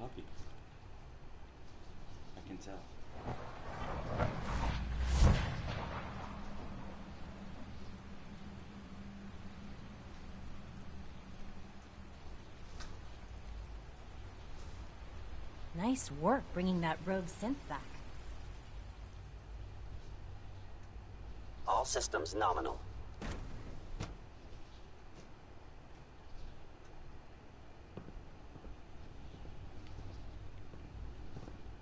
puppy. I can tell. Nice work bringing that rogue synth back. All systems nominal.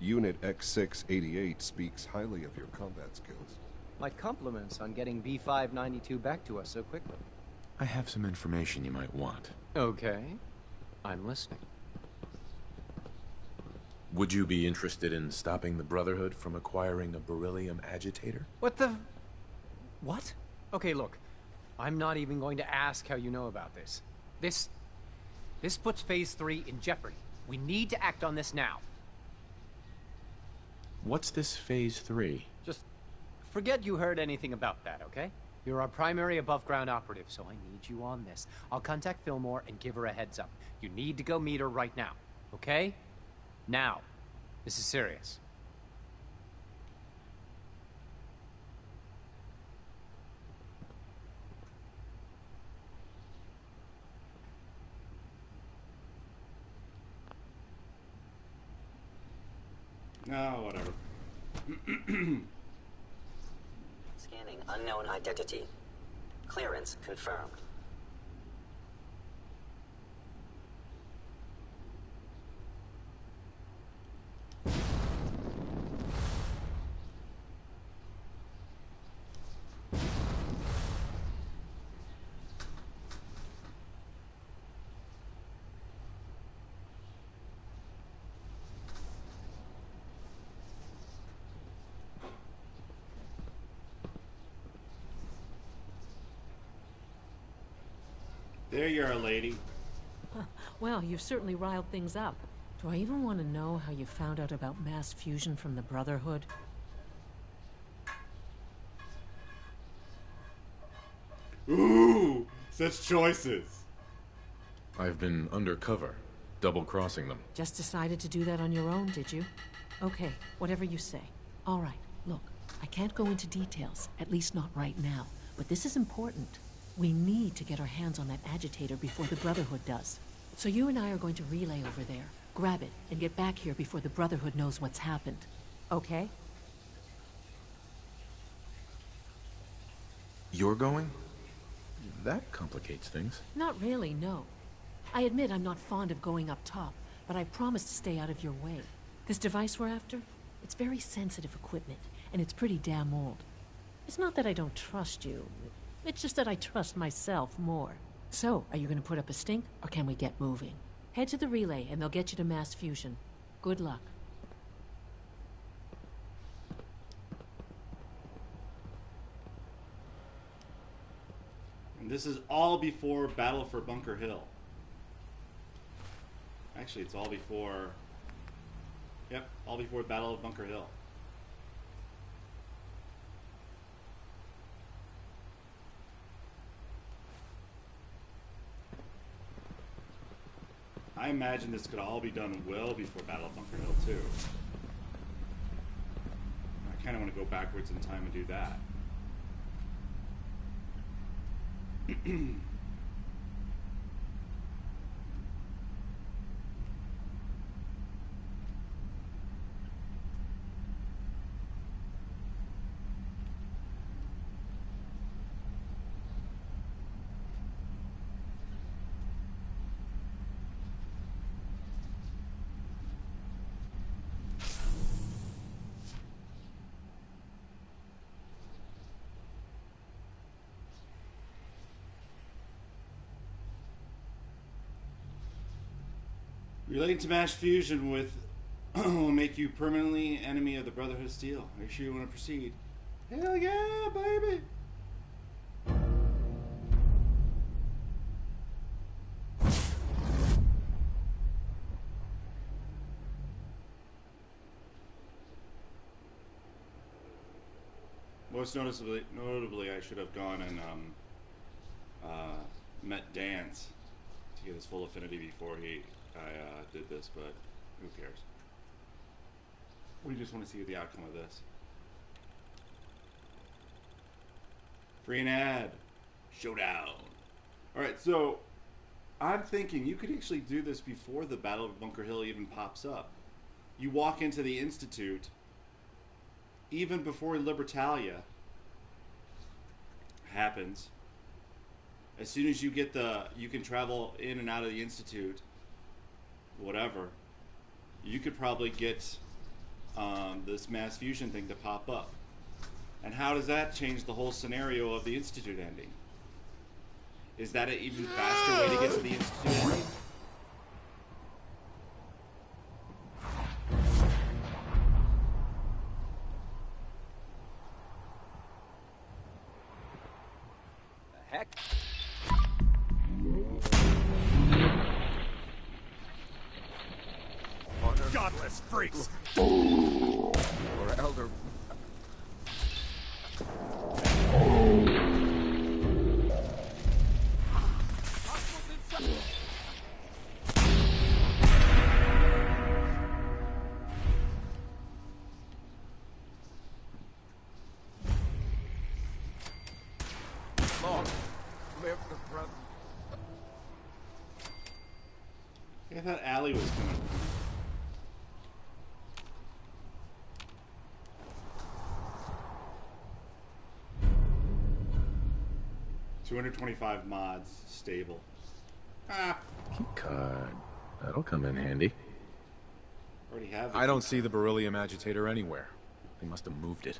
Unit X688 speaks highly of your combat skills. My compliments on getting B592 back to us so quickly. I have some information you might want. Okay. I'm listening. Would you be interested in stopping the Brotherhood from acquiring a beryllium agitator? What the... What? Okay, look. I'm not even going to ask how you know about this. This puts Phase 3 in jeopardy. We need to act on this now. What's this Phase 3? Just forget you heard anything about that, okay? You're our primary above-ground operative, so I need you on this. I'll contact Fillmore and give her a heads up. You need to go meet her right now, okay? Now. This is serious. No, whatever. Scanning unknown identity. Clearance confirmed. There you are, lady. Well, you've certainly riled things up. Do I even want to know how you found out about mass fusion from the Brotherhood? Ooh, such choices. I've been undercover, double-crossing them. Just decided to do that on your own, did you? Okay, whatever you say. All right, look, I can't go into details, at least not right now, but this is important. We need to get our hands on that agitator before the Brotherhood does. So you and I are going to relay over there, grab it, and get back here before the Brotherhood knows what's happened. Okay? You're going? That complicates things. Not really, no. I admit I'm not fond of going up top, but I promise to stay out of your way. This device we're after, it's very sensitive equipment, and it's pretty damn old. It's not that I don't trust you. It's just that I trust myself more. So, are you going to put up a stink, or can we get moving? Head to the relay, and they'll get you to mass fusion. Good luck. And this is all before Battle for Bunker Hill. Actually, it's all before... Yep, all before Battle of Bunker Hill. I imagine this could all be done well before Battle of Bunker Hill, too. I kind of want to go backwards in time and do that. Relating to mass fusion with will make you permanently enemy of the Brotherhood of Steel. Are you sure you want to proceed? Hell yeah, baby! Most notably, I should have gone and met Dance to get his full affinity before I did this, but Who cares? We just want to see the outcome of this. Free an ad. Showdown. Alright, so I'm thinking you could actually do this before the Battle of Bunker Hill even pops up. You walk into the Institute, even before Libertalia happens. As soon as you get you can travel in and out of the Institute, whatever, you could probably get this mass fusion thing to pop up. And how does that change the whole scenario of the Institute ending? Is that an even faster way to get to the Institute ending? The heck? Godless freaks! Or Elder... Long live the brother. I thought Allie was coming. $225 mods, stable. Ah, Key card. That'll come in handy. already have it. I don't see the beryllium agitator anywhere. They must have moved it.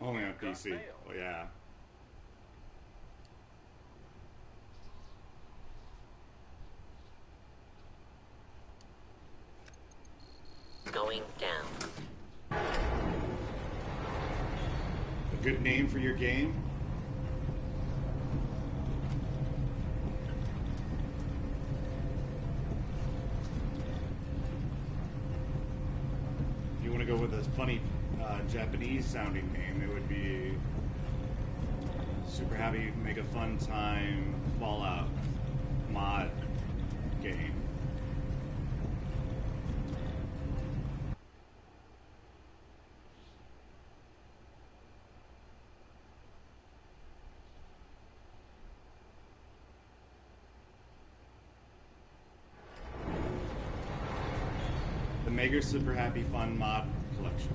Only on PC. Oh yeah. Going down. A good name for your game? If you want to go with a funny Japanese sounding name, it would be Super Happy Mega Fun Time Fallout mod game. The Mega Super Happy Fun mod collection.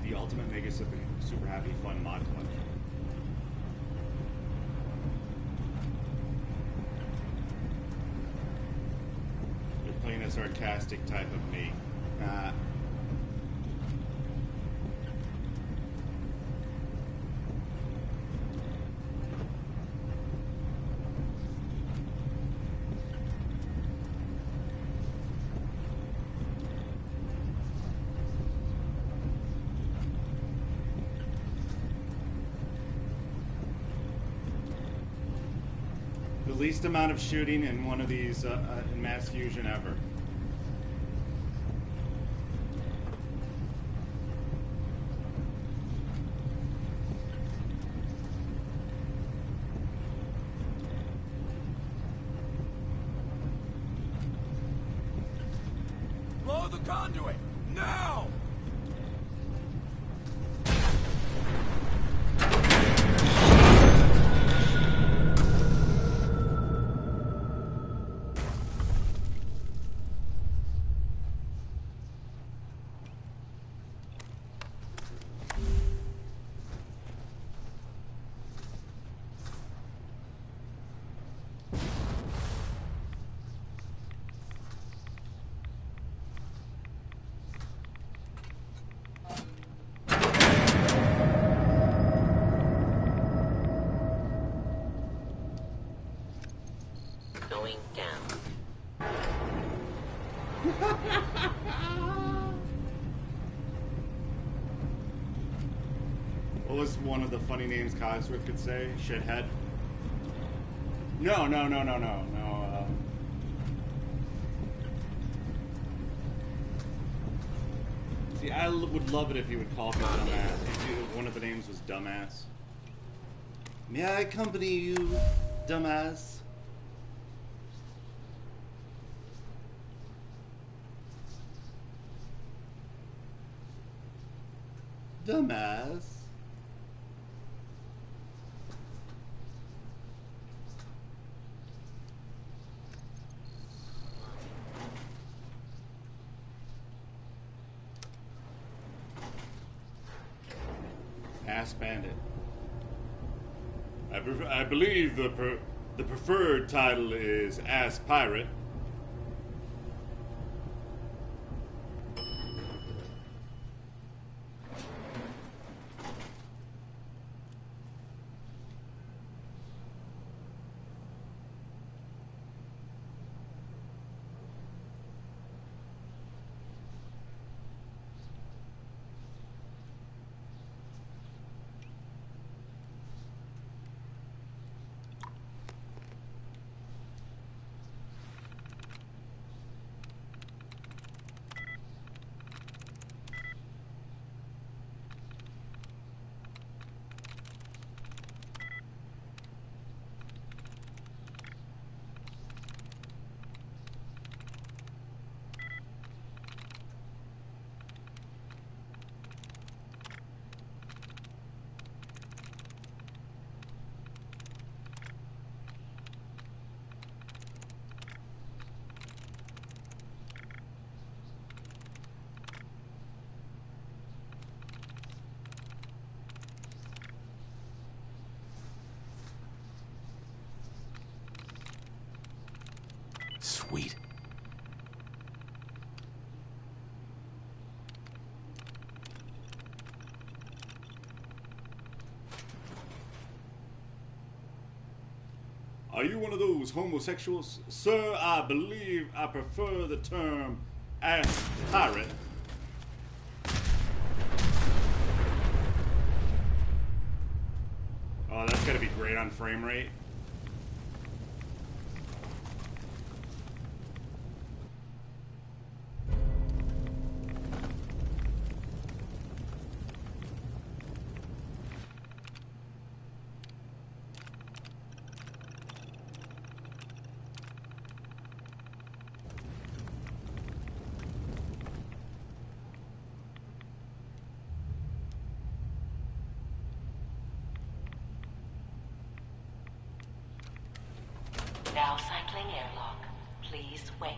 The Ultimate Mega Super Happy Fun mod collection. You're playing a sarcastic type of me. The least amount of shooting in one of these in Mass Fusion ever. Blow the conduit! Now! Going down. What was one of the funny names Cogsworth could say? Shithead? No. See, I would love it if he would call me dumbass. If one of the names was dumbass. May I accompany you, dumbass? Dumbass. Ass Bandit. I believe the preferred title is Ass Pirate. Sweet. Are you one of those homosexuals? Sir, I believe I prefer the term ass pirate. Oh, that's gotta be great on frame rate. Now cycling airlock. Please wait.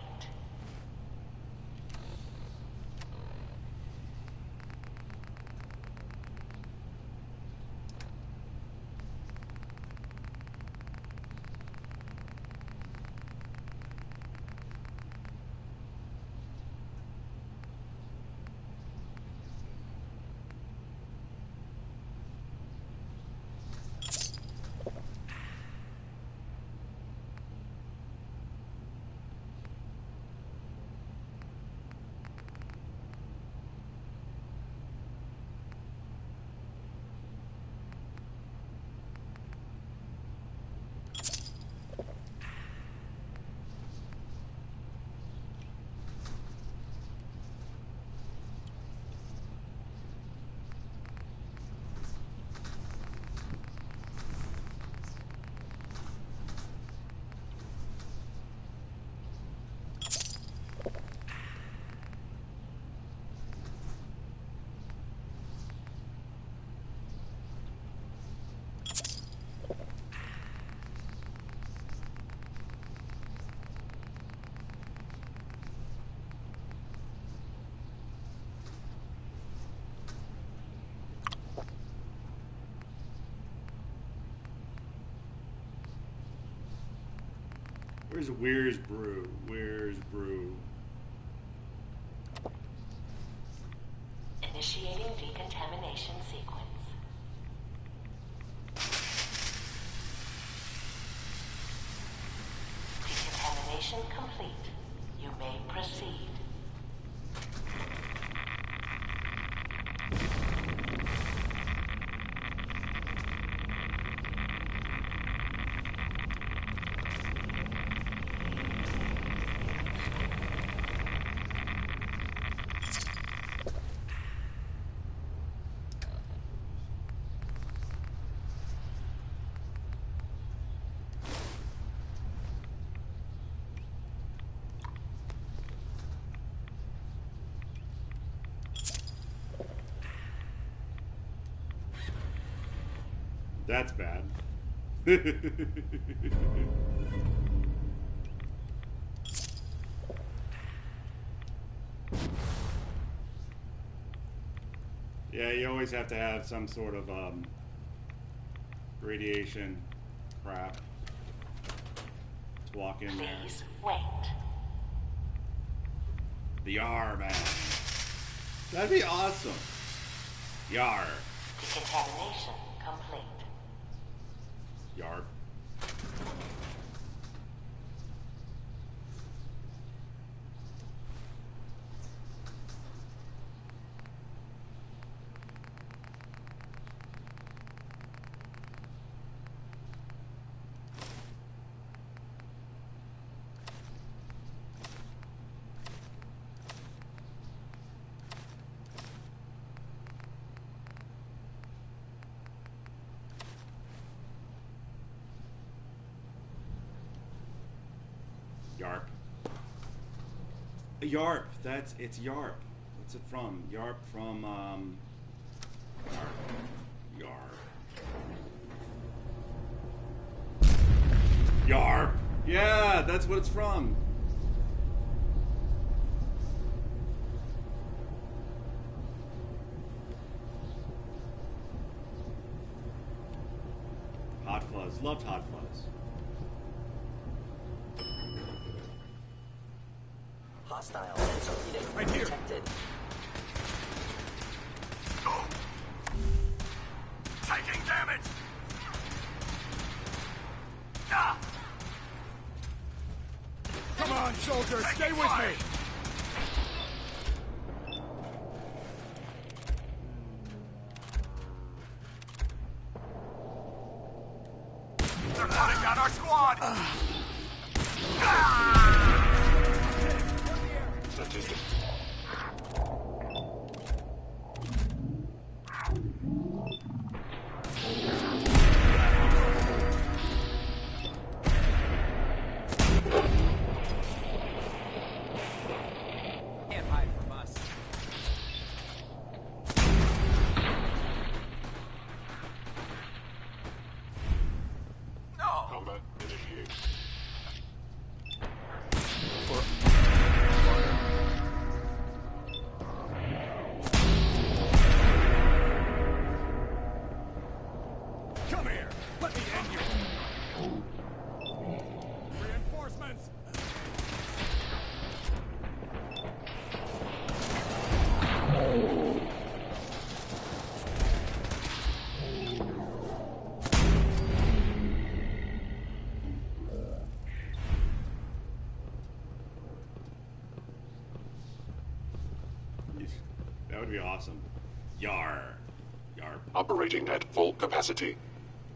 Where's Brew? Where's Brew? Initiating decontamination sequence. Decontamination complete. You may proceed. That's bad. Yeah, you always have to have some sort of radiation crap to walk in there. Please wait. The Yar, man. That'd be awesome. Yar. Decontamination complete. Yar. Yarp. Yarp. It's Yarp. What's it from? Yarp from Yarp. Yarp. Yeah, that's what it's from. Hot Fuzz. Loved Hot Fuzz. Hostile sensor reading Right here. detected. Taking damage! Ah! Come on, soldier, stay with me! They're hunting down our squad! Statistics. Can't hide from us. No! Combat initiate. Come here! Let me end you! Reinforcements! That would be awesome. Yar. Yarp. Operating at full capacity.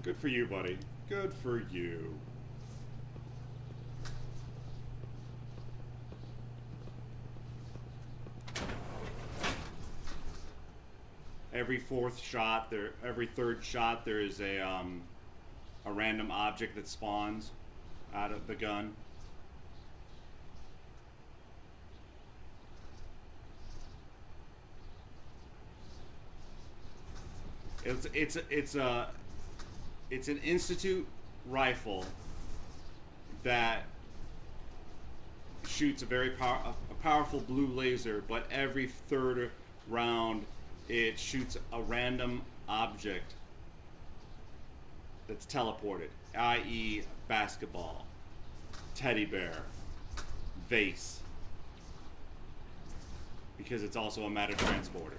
Good for you, buddy. Good for you. Every third shot, there is a random object that spawns out of the gun. It's an Institute rifle that shoots a powerful blue laser, but every third round it shoots a random object that's teleported, i.e. basketball, teddy bear, vase, because it's also a matter transporter.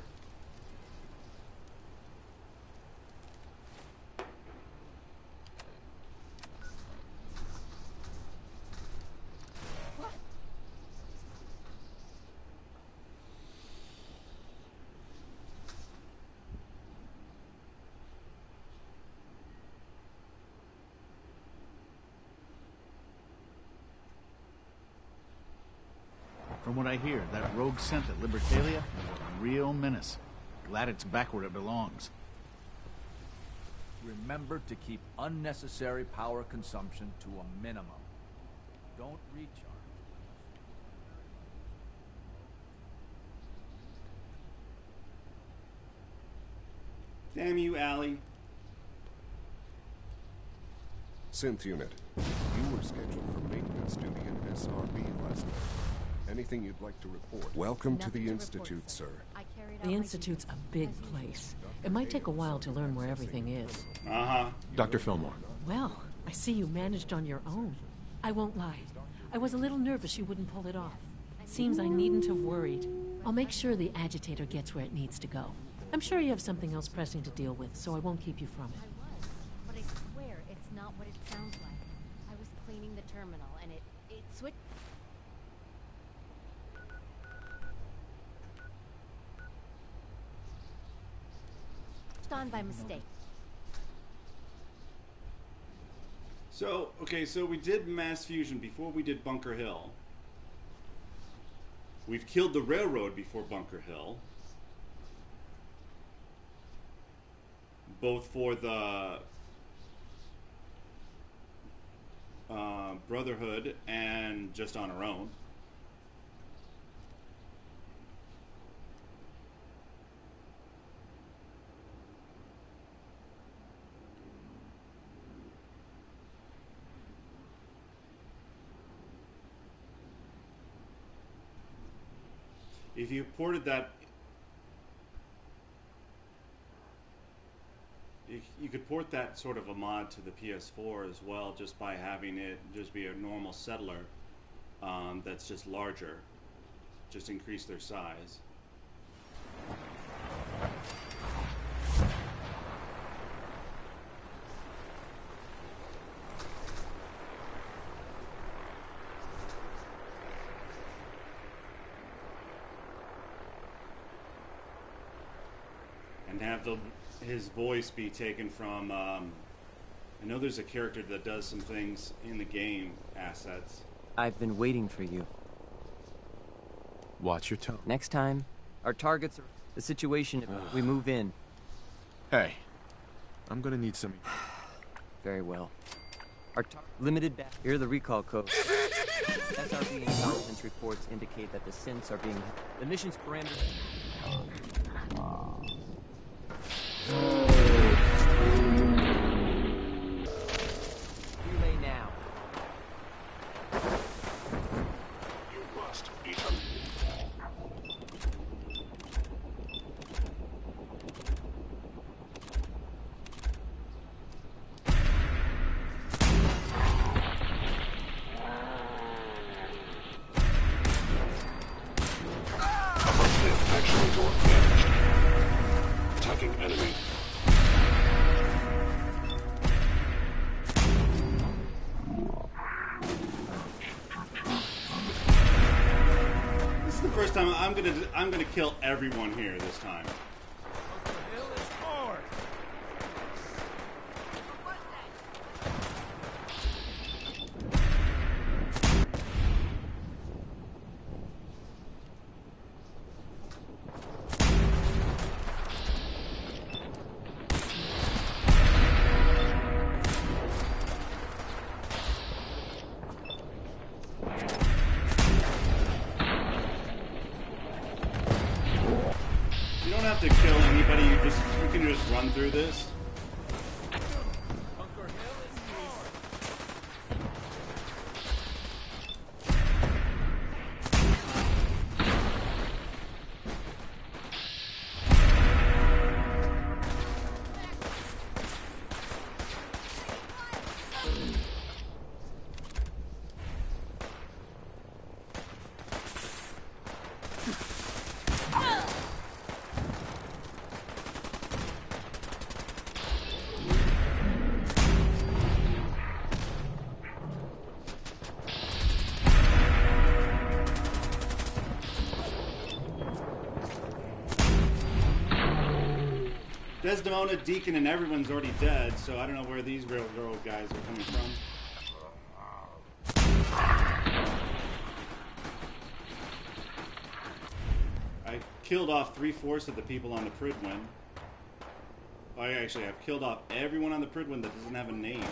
From what I hear, that rogue scent at Libertalia is a real menace. Glad it's back where it belongs. Remember to keep unnecessary power consumption to a minimum. Don't recharge. Damn you, Allie. Synth unit, you were scheduled for maintenance duty in SRB last night. Anything you'd like to report? Welcome to the Institute, sir. The Institute's a big place. It might take a while to learn where everything is. Dr. Fillmore. Well, I see you managed on your own. I won't lie. I was a little nervous you wouldn't pull it off. Seems I needn't have worried. I'll make sure the agitator gets where it needs to go. I'm sure you have something else pressing to deal with, so I won't keep you from it. But I swear it's not what it sounds like. I was cleaning the terminal and it switched. On by mistake. So, okay, so we did mass fusion before we did Bunker Hill. We've killed the railroad before Bunker Hill. Both for the Brotherhood and just on our own. If you ported that, you could port that sort of a mod to the PS4 as well, just by having it just be a normal settler that's just larger, just increase their size. And have his voice be taken from, I know there's a character that does some things in the game assets. I've been waiting for you. Watch your tone. Next time, our targets are the situation if we move in. Hey, I'm gonna need some... Very well. Our limited back. Here are the recall codes. SRB intelligence reports indicate that the synths are being... The mission's parameters... Relay now. You must beat him. Upper fifth actually door damaged. Attacking enemy. This is the first time I'm gonna kill everyone here this time. To kill anybody, you can just run through this. Desdemona, Deacon, and everyone's already dead, so I don't know where these railroad guys are coming from. killed off 3/4 of the people on the Pridwin. I've killed off everyone on the Pridwin that doesn't have a name.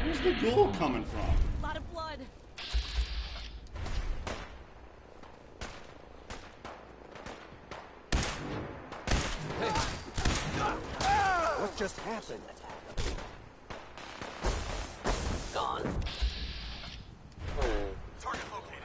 Where's the ghoul coming from? A lot of blood. What just happened? Gone. Target located.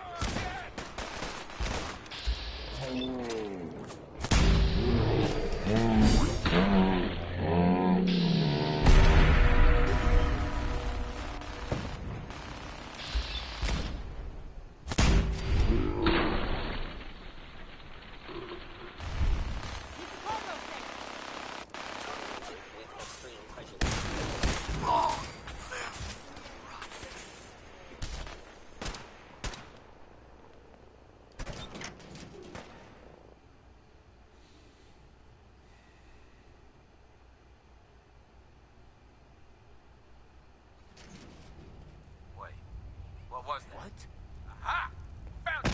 What was that? What? Aha! Found it!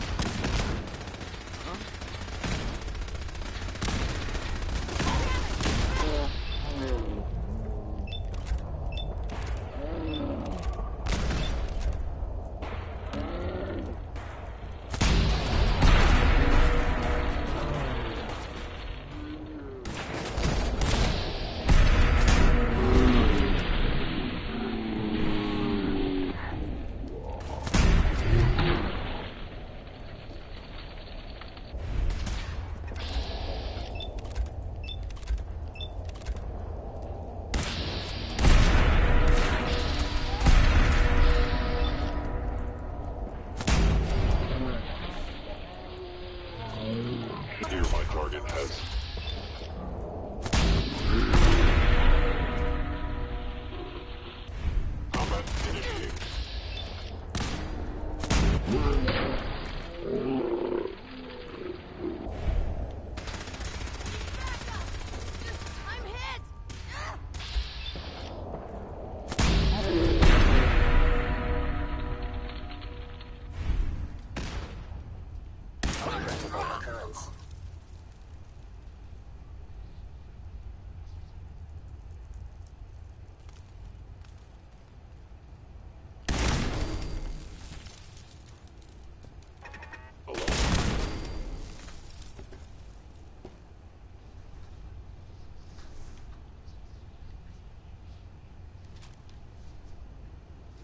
Nearby target has. Combat initiated. I'm hit! Unregrettable occurrence.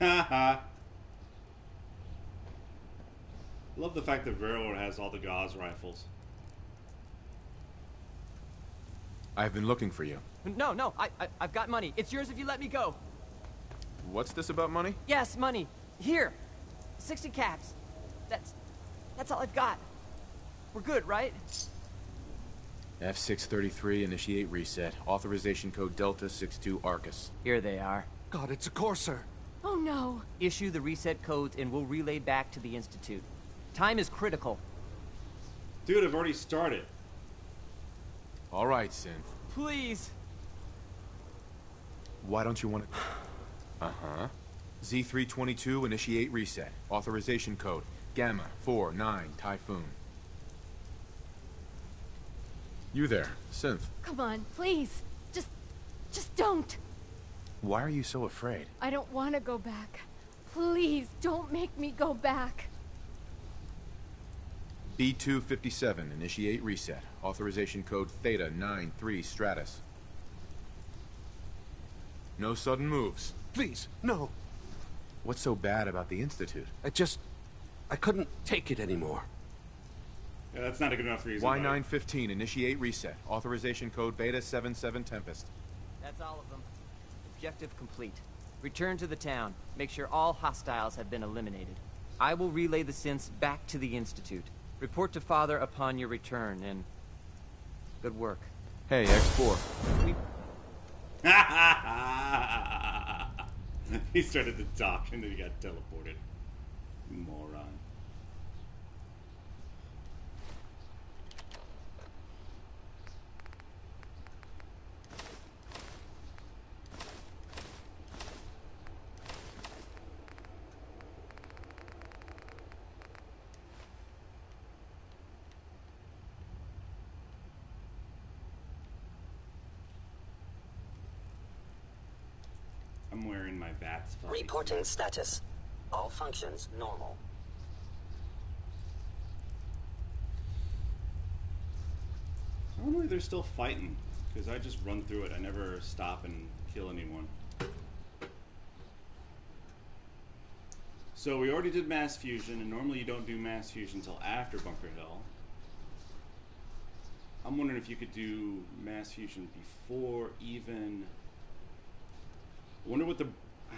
Haha. Love the fact that Railroad has all the Gauss rifles. I've been looking for you. No, I've got money. It's yours if you let me go. What's this about money? Yes, money. Here. 60 caps. That's all I've got. We're good, right? F633, initiate reset. Authorization code Delta 62 Arcus. Here they are. God, it's a Corsair. Oh no. Issue the reset codes and we'll relay back to the Institute. Time is critical. Dude, I've already started. All right, Synth. Please. Why don't you want to... Uh-huh. Z322, initiate reset. Authorization code Gamma 49 Typhoon. You there, Synth. Come on, please. Just don't. Why are you so afraid? I don't want to go back. Please, don't make me go back. B257, initiate reset. Authorization code Theta 93 Stratus. No sudden moves. Please, no. What's so bad about the Institute? I couldn't take it anymore. Yeah, that's not a good enough reason. Y915, initiate reset. Authorization code Beta 77 Tempest. That's all of them. Objective complete. Return to the town. Make sure all hostiles have been eliminated. I will relay the synths back to the Institute. Report to Father upon your return, and good work. Hey, X4. He started to talk and then he got teleported. Moron. I'm wearing my bats. Reporting status. All functions normal. I wonder why they're still fighting, because I just run through it. I never stop and kill anyone. So we already did mass fusion, and normally you don't do mass fusion until after Bunker Hill. I'm wondering if you could do mass fusion before even... I wonder what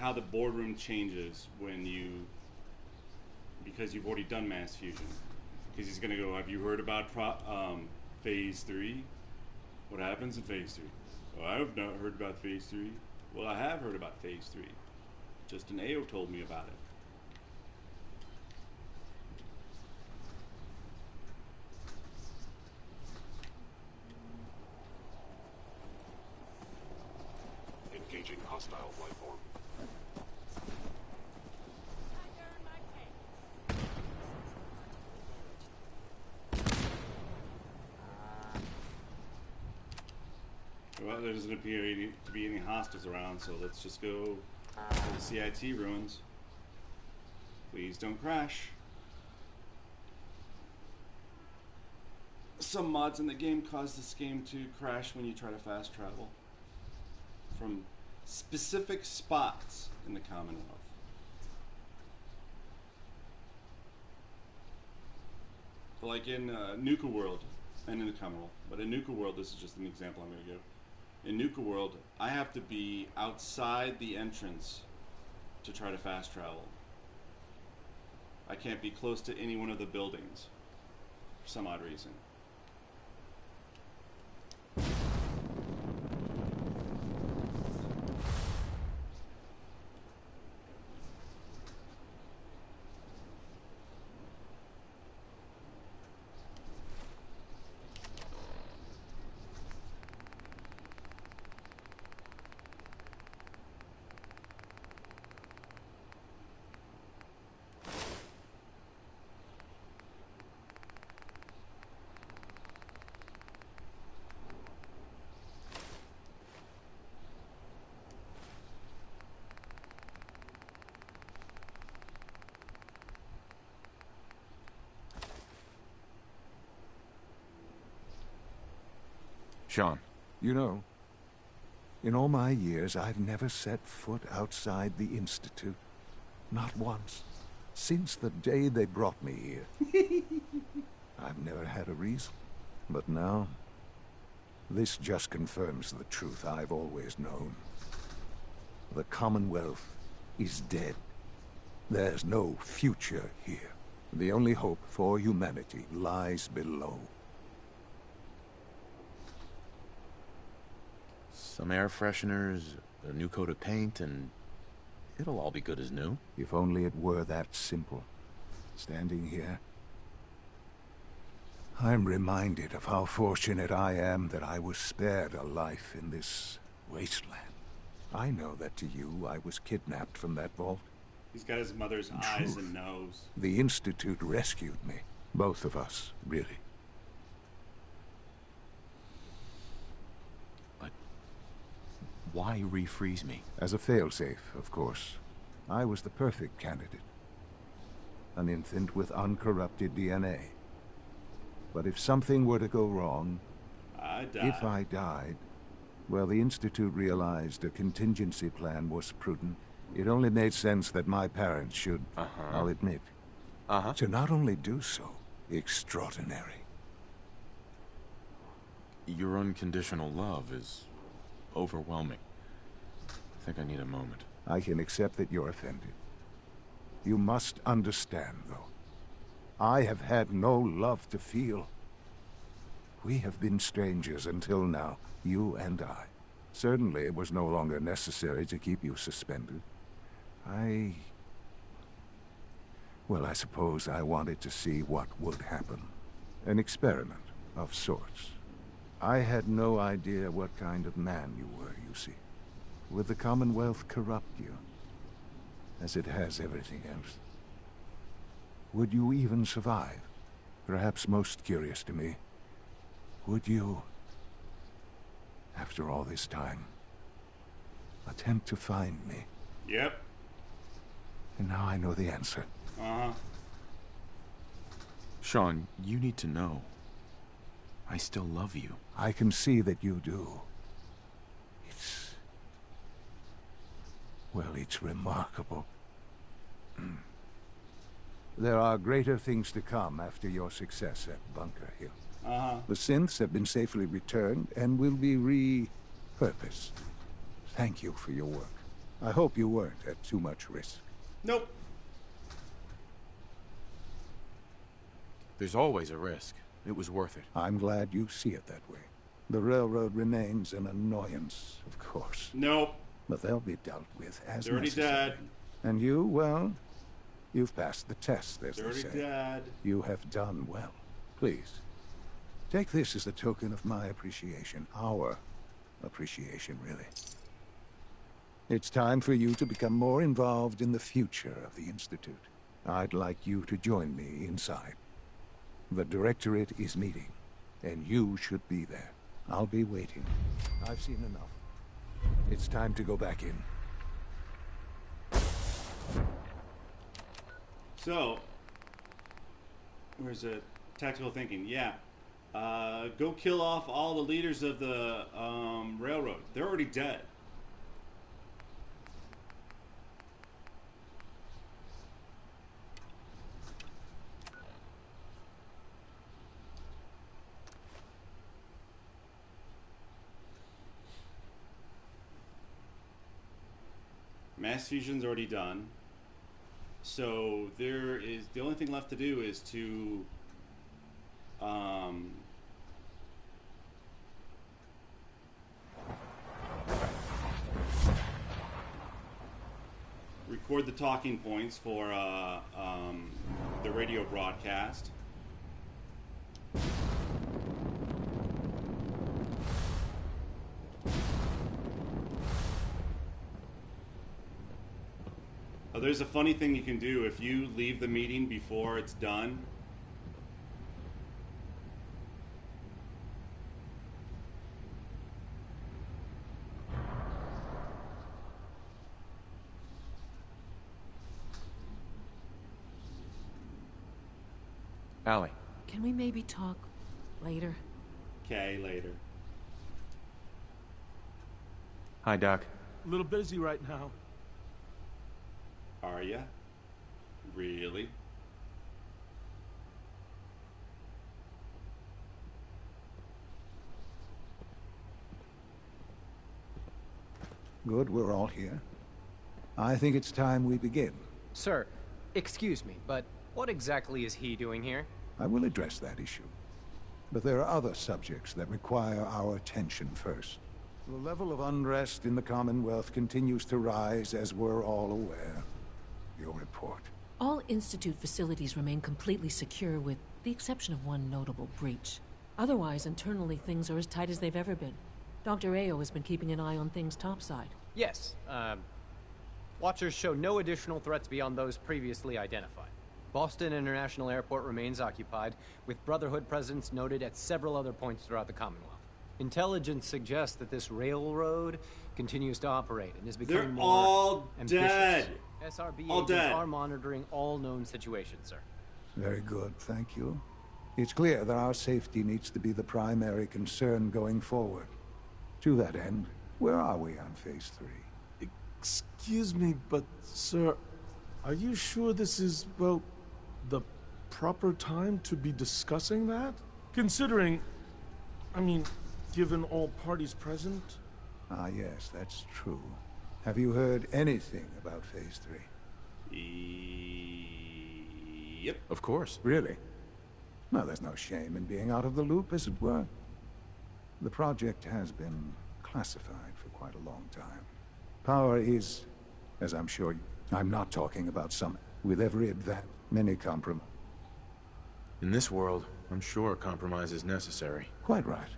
how the boardroom changes when you... because you've already done mass fusion. Because he's gonna go, have you heard about Phase 3? What happens in Phase 3? Well, I have not heard about Phase 3. Well, I have heard about Phase 3. Just an AO told me about it. Engaging hostile life form. Well, there doesn't appear to be any hostiles around, so let's just go to the CIT ruins. Please don't crash. Some mods in the game cause this game to crash when you try to fast travel from specific spots in the Commonwealth. Like in Nuka World, and in the Commonwealth, but in Nuka World, this is just an example I'm going to give. In Nuka World, I have to be outside the entrance to try to fast travel. I can't be close to any one of the buildings for some odd reason. Sean. You know, in all my years, I've never set foot outside the Institute. Not once. Since the day they brought me here. I've never had a reason. But now, this just confirms the truth I've always known. The Commonwealth is dead. There's no future here. The only hope for humanity lies below. Some air fresheners, a new coat of paint, and it'll all be good as new. If only it were that simple. Standing here, I'm reminded of how fortunate I am that I was spared a life in this wasteland. I know that to you, I was kidnapped from that vault. He's got his mother's eyes and nose. The Institute rescued me. Both of us, really. Why refreeze me? As a failsafe, of course. I was the perfect candidate. An infant with uncorrupted DNA. But if something were to go wrong, if I died, Well, the Institute realized a contingency plan was prudent. It only made sense that my parents should, I'll admit, to not only do so, extraordinary. Your unconditional love is overwhelming. I think I need a moment. I can accept that you're offended. You must understand, though. I have had no love to feel. We have been strangers until now, you and I. Certainly it was no longer necessary to keep you suspended. Well, I suppose I wanted to see what would happen. An experiment of sorts. I had no idea what kind of man you were, you see. Would the Commonwealth corrupt you? As it has everything else? Would you even survive? Perhaps most curious to me, would you, after all this time, attempt to find me? Yep. And now I know the answer. Sean, you need to know. I still love you. I can see that you do. Well, it's remarkable. There are greater things to come after your success at Bunker Hill. The synths have been safely returned and will be repurposed. Thank you for your work. I hope you weren't at too much risk. Nope. There's always a risk. It was worth it. I'm glad you see it that way. The railroad remains an annoyance, of course. Nope. But they'll be dealt with as Dirty necessary. Dad. And you, well, you've passed the test, as Dirty they say. Dad. You have done well. Please, take this as a token of my appreciation. Our appreciation, really. It's time for you to become more involved in the future of the Institute. I'd like you to join me inside. The Directorate is meeting, and you should be there. I'll be waiting. I've seen enough. It's time to go back in. So, where's it? Tactical thinking. Yeah. Go kill off all the leaders of the railroad. They're already dead. Mass fusion's already done. So there is the only thing left to do is to record the talking points for the radio broadcast. There's a funny thing you can do if you leave the meeting before it's done. Allie. Can we maybe talk later? Okay, later. Hi, Doc. A little busy right now. Are ya? Really? Good, we're all here. I think it's time we begin. Sir, excuse me, but what exactly is he doing here? I will address that issue. But there are other subjects that require our attention first. The level of unrest in the Commonwealth continues to rise, as we're all aware. Your report. All Institute facilities remain completely secure with the exception of one notable breach. Otherwise, internally, things are as tight as they've ever been. Dr. Ayo has been keeping an eye on things topside. Yes, Watchers show no additional threats beyond those previously identified. Boston International Airport remains occupied, with Brotherhood presence noted at several other points throughout the Commonwealth. Intelligence suggests that this railroad continues to operate and is becoming more all ambitious. Dead. SRB All agents dead. are monitoring all known situations, sir. Very good, thank you. It's clear that our safety needs to be the primary concern going forward. To that end, where are we on Phase 3? Excuse me, but, sir, are you sure this is, well, the proper time to be discussing that? Considering, I mean, given all parties present? Ah, yes, that's true. Have you heard anything about Phase 3? Yep. Of course. Really? No, there's no shame in being out of the loop, as it were. The project has been classified for quite a long time. Power is, as I'm sure you... I'm not talking about some... With every advance, many compromise. In this world, I'm sure compromise is necessary. Quite right.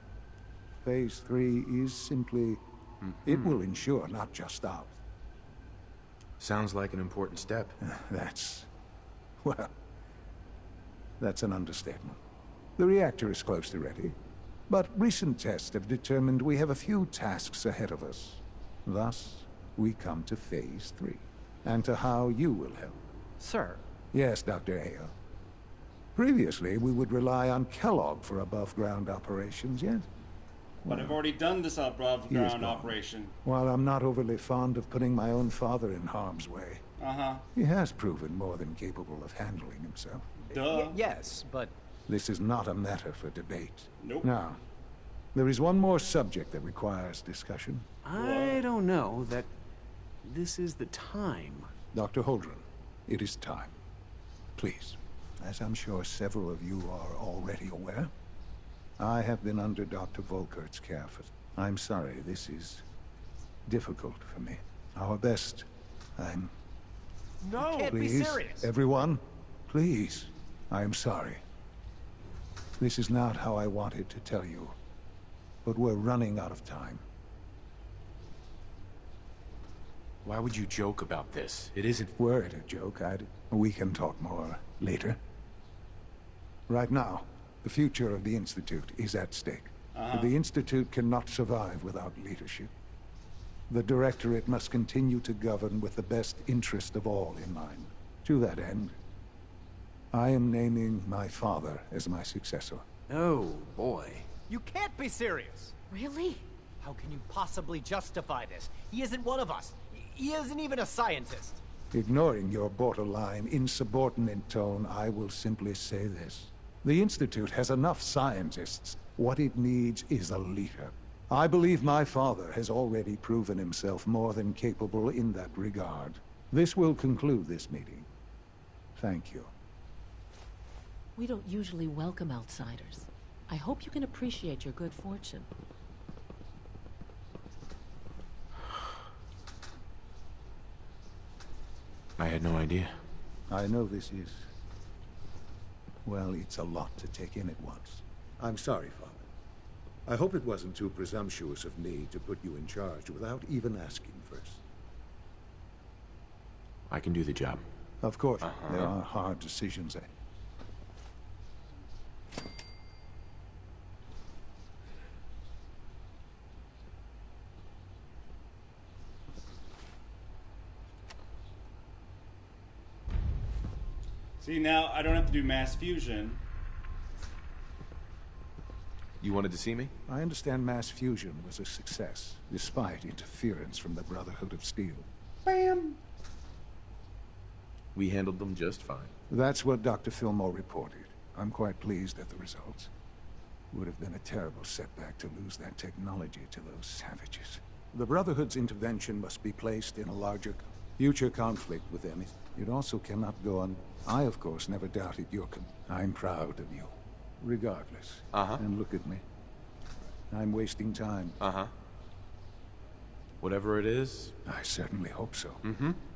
Phase 3 is simply... It will ensure not just ours. Sounds like an important step. That's... well... That's an understatement. The reactor is close to ready, but recent tests have determined we have a few tasks ahead of us. Thus, we come to Phase 3, and to how you will help. Sir? Yes, Dr. Ayo. Previously, we would rely on Kellogg for above-ground operations, yes? But I've already done this above-ground operation. While I'm not overly fond of putting my own father in harm's way, he has proven more than capable of handling himself. Yes, but... This is not a matter for debate. Nope. Now, there is one more subject that requires discussion. I don't know that this is the time. Dr. Holdren, it is time. Please, as I'm sure several of you are already aware, I have been under Dr. Volkert's care for... I'm sorry, this is difficult for me. Our best, I'm... No! Can't please, be serious! Everyone, please. I am sorry. This is not how I wanted to tell you, but we're running out of time. Why would you joke about this? It isn't... Were it a joke, we can talk more later. Right now, the future of the Institute is at stake. The Institute cannot survive without leadership. The Directorate must continue to govern with the best interest of all in mind. To that end, I am naming my father as my successor. Oh, boy. You can't be serious! Really? How can you possibly justify this? He isn't one of us. He isn't even a scientist. Ignoring your borderline, insubordinate tone, I will simply say this. The Institute has enough scientists. What it needs is a leader. I believe my father has already proven himself more than capable in that regard. This will conclude this meeting. Thank you. We don't usually welcome outsiders. I hope you can appreciate your good fortune. I had no idea. I know this is... well, it's a lot to take in at once. I'm sorry, Father. I hope it wasn't too presumptuous of me to put you in charge without even asking first. I can do the job. Of course, there are hard decisions. See, now I don't have to do mass fusion. You wanted to see me? I understand mass fusion was a success, despite interference from the Brotherhood of Steel. Bam! We handled them just fine. That's what Dr. Fillmore reported. I'm quite pleased at the results. Would have been a terrible setback to lose that technology to those savages. The Brotherhood's intervention must be placed in a larger future conflict with them. It also cannot go on. I, of course, never doubted your I'm proud of you. Regardless. And look at me. I'm wasting time. Whatever it is. I certainly hope so.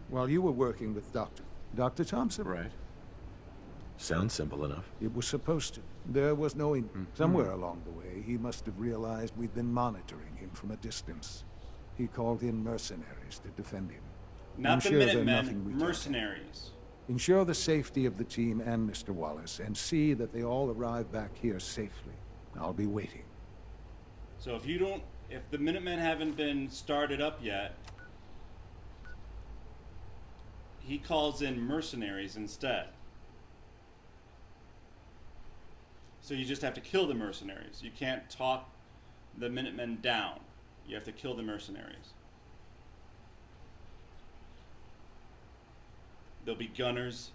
While you were working with Dr. Thompson? Right. Sounds simple enough. It was supposed to. There was no... Somewhere along the way, he must have realized we'd been monitoring him from a distance. He called in mercenaries to defend him. Not the Minutemen, mercenaries. Ensure the safety of the team and Mr. Wallace, and see that they all arrive back here safely. I'll be waiting. So if the Minutemen haven't been started up yet, he calls in mercenaries instead. So you just have to kill the mercenaries. You can't talk the Minutemen down. You have to kill the mercenaries. There'll be gunners.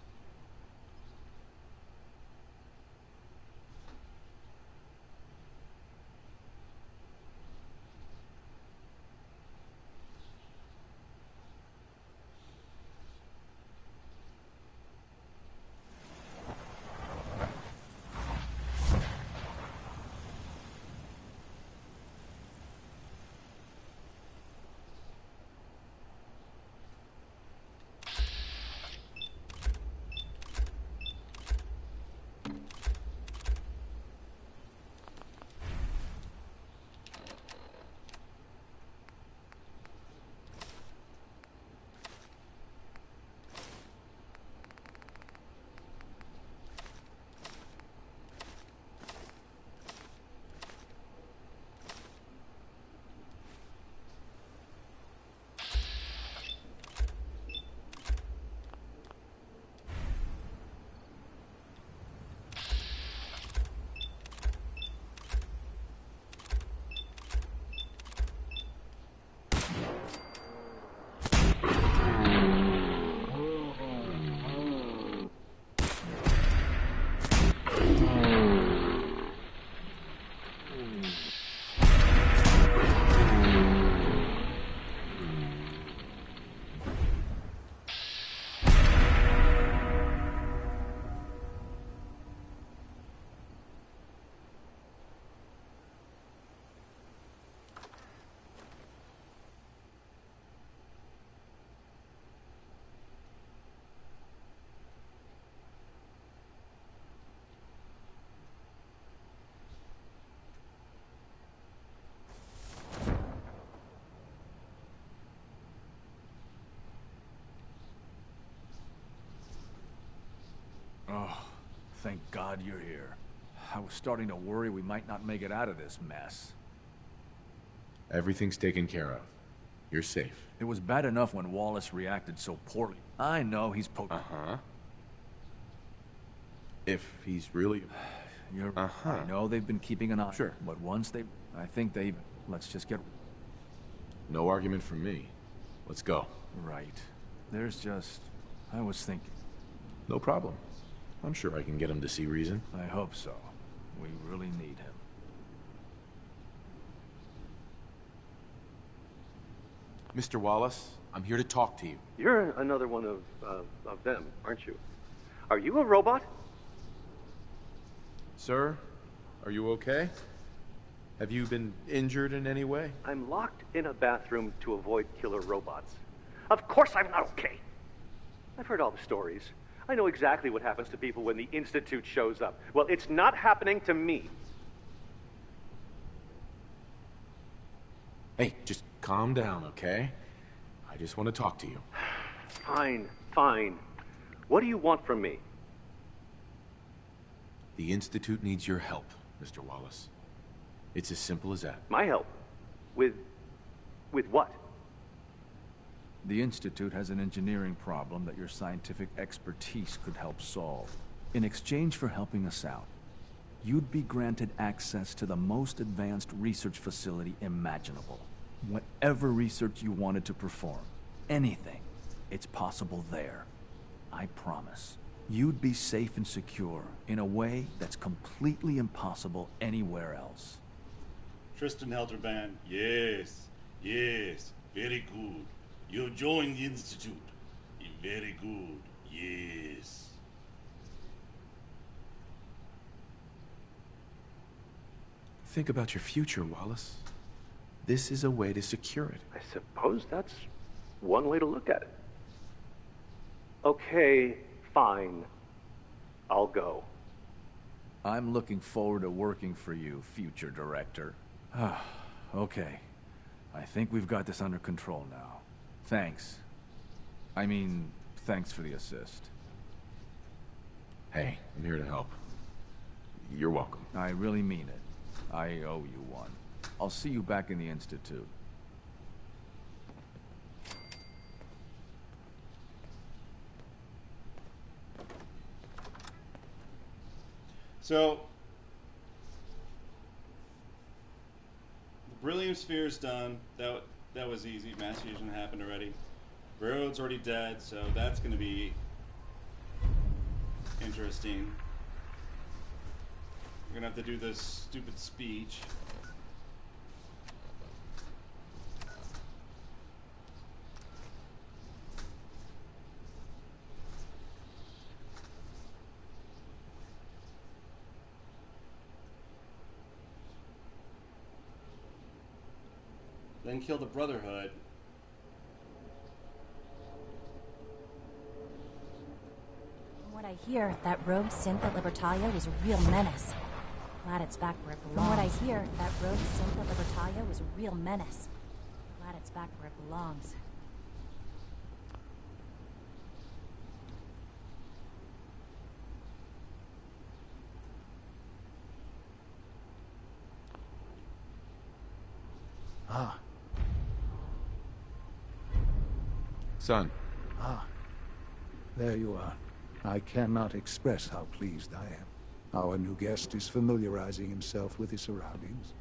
Oh, thank God you're here. I was starting to worry we might not make it out of this mess. Everything's taken care of. You're safe. It was bad enough when Wallace reacted so poorly. I know he's Uh-huh. If he's really... You're... I know they've been keeping an eye. Sure. But once they... I think they... Let's just get... No argument from me. Let's go. Right. There's just... I was thinking... No problem. I'm sure I can get him to see reason. I hope so. We really need him. Mr. Wallace, I'm here to talk to you. You're another one of them, aren't you? Are you a robot? Sir, are you okay? Have you been injured in any way? I'm locked in a bathroom to avoid killer robots. Of course I'm not okay. I've heard all the stories. I know exactly what happens to people when the Institute shows up. Well, it's not happening to me. Hey, just calm down, okay? I just want to talk to you. Fine, fine. What do you want from me? The Institute needs your help, Mr. Wallace. It's as simple as that. My help? With what? The Institute has an engineering problem that your scientific expertise could help solve. In exchange for helping us out, you'd be granted access to the most advanced research facility imaginable. Whatever research you wanted to perform, anything, it's possible there. I promise. You'd be safe and secure in a way that's completely impossible anywhere else. Tristan Helterban, yes, yes, very good. You joined the Institute. Very good, yes. Think about your future, Wallace. This is a way to secure it. I suppose that's one way to look at it. Okay, fine. I'll go. I'm looking forward to working for you, future director. Okay. I think we've got this under control now. Thanks. I mean, thanks for the assist. Hey, I'm here to help. You're welcome. I really mean it. I owe you one. I'll see you back in the Institute. So, the Beryllium Sphere's done. That was easy. Mass fusion happened already. Railroad's already dead, so that's going to be interesting. We're going to have to do this stupid speech. Then kill the Brotherhood. From what I hear, that rogue synth at Libertalia was a real menace. Glad it's back where it belongs. From what I hear, that rogue synth at Libertalia was a real menace. Glad it's back where it belongs. Ah. Son. Ah. There you are. I cannot express how pleased I am. Our new guest is familiarizing himself with his surroundings.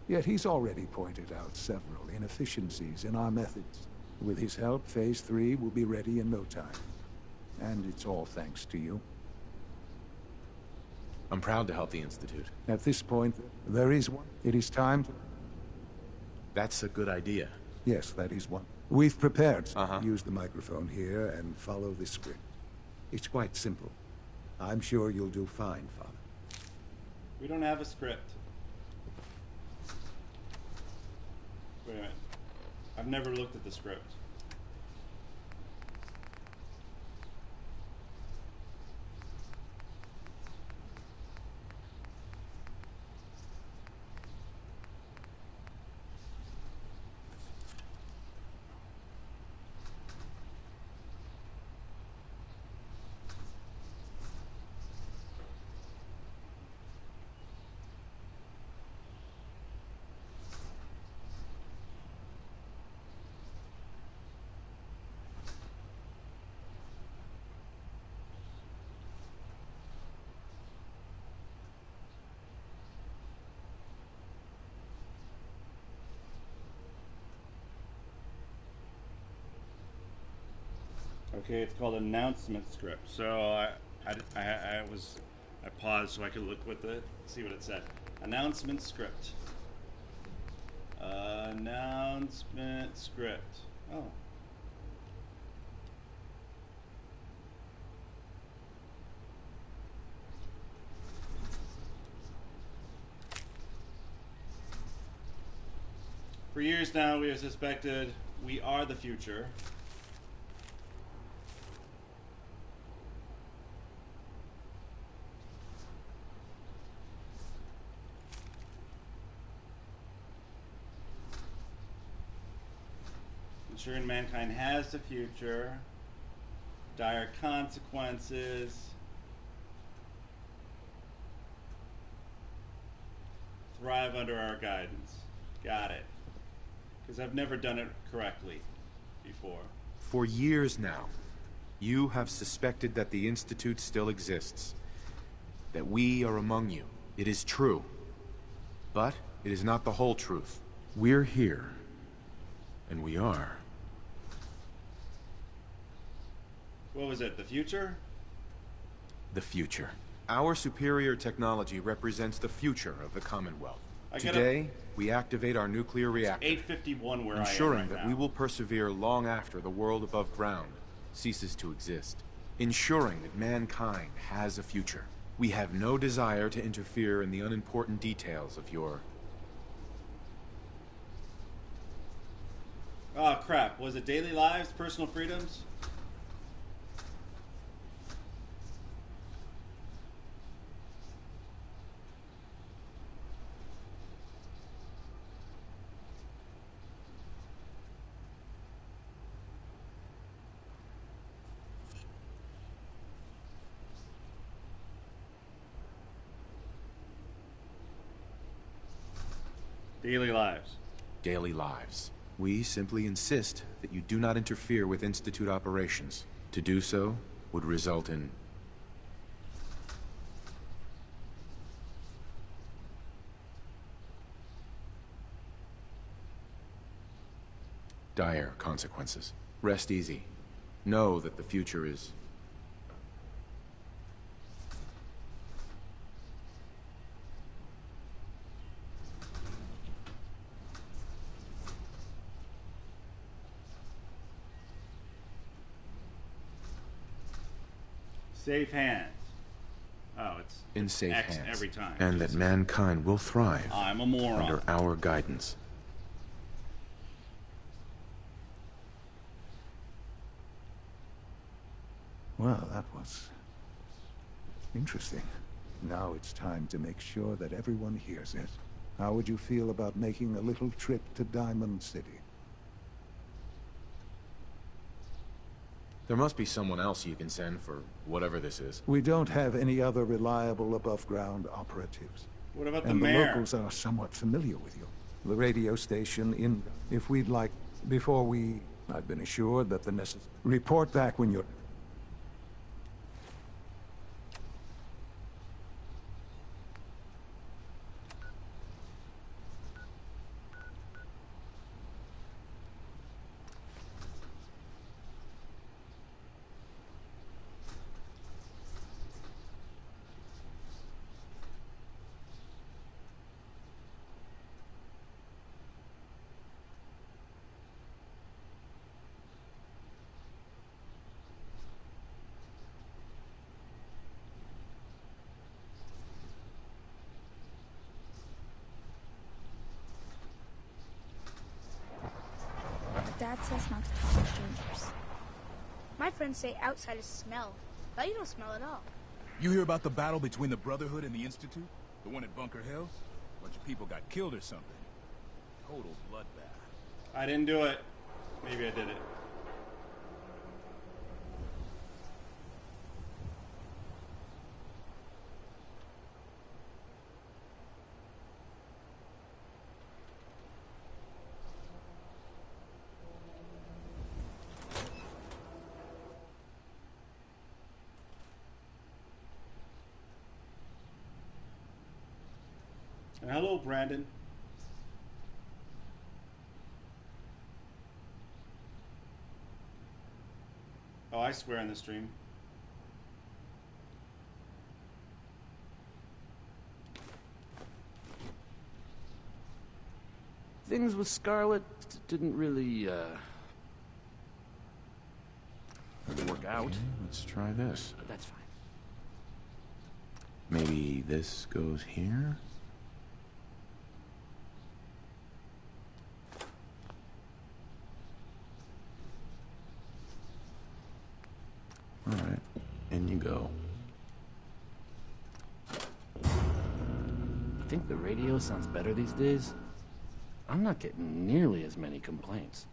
Yet he's already pointed out several inefficiencies in our methods. With his help, Phase 3 will be ready in no time. And it's all thanks to you. I'm proud to help the Institute. At this point, there is one. It is time to... That's a good idea. Yes, that is one. We've prepared. Use the microphone here and follow the script. It's quite simple. I'm sure you'll do fine, Father. We don't have a script. Wait a minute. I've never looked at the script. Okay, it's called announcement script. So I paused so I could look with it, see what it said. Announcement script. Announcement script. Oh. For years now, we have suspected we are the future. Ensuring mankind has the future, dire consequences, thrive under our guidance. Got it. Because I've never done it correctly before. For years now, you have suspected that the Institute still exists, that we are among you. It is true, but it is not the whole truth. We're here, and we are. What was it, the future? The future. Our superior technology represents the future of the Commonwealth. Today, we activate our nuclear reactor. 8:51 where I am ensuring right that now. we will persevere long after the world above ground ceases to exist. Ensuring that mankind has a future. We have no desire to interfere in the unimportant details of your... Oh crap, was it daily lives, personal freedoms? Daily lives. Daily lives. We simply insist that you do not interfere with Institute operations. To do so would result in... dire consequences. Rest easy. Know that the future is... Safe hands. Oh, it's in safe X hands. every time. And that mankind will thrive I'm a moron. under our guidance. Well, that was interesting. Now it's time to make sure that everyone hears it. How would you feel about making a little trip to Diamond City? There must be someone else you can send for whatever this is. We don't have any other reliable above-ground operatives. What about and the mayor? The locals are somewhat familiar with you. The radio station in... If we'd like... Before we... I've been assured that the necessary... Report back when you're... Dad says not to talk to strangers. My friends say outsiders smell, but you don't smell at all. You hear about the battle between the Brotherhood and the Institute? The one at Bunker Hill? A bunch of people got killed or something. Total bloodbath. I didn't do it. Maybe I did it. And hello, Brandon. Oh, I swear in the stream. Things with Scarlet didn't really, work out. Okay, let's try this. That's fine. Maybe this goes here? Alright, in you go. I think the radio sounds better these days. I'm not getting nearly as many complaints.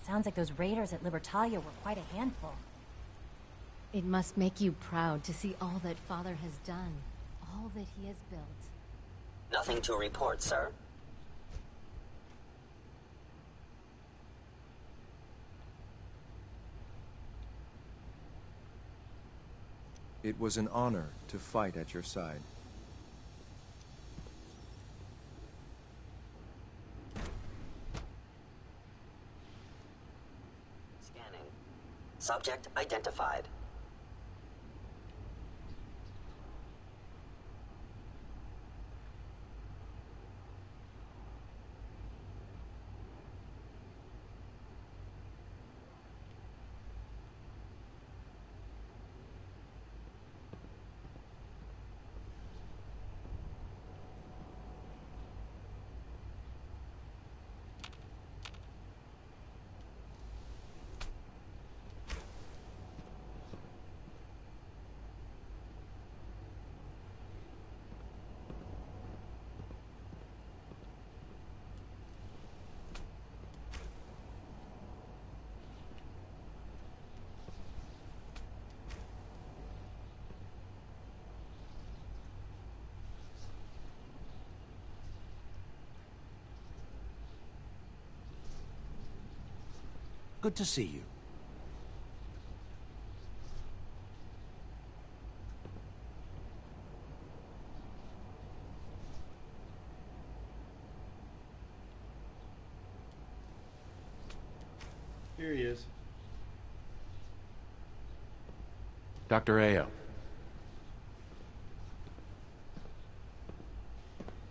Sounds like those raiders at Libertalia were quite a handful. It must make you proud to see all that Father has done, all that he has built. Nothing to report, sir. It was an honor to fight at your side. Scanning. Subject identified. Good to see you. Here he is. Dr. Ayo.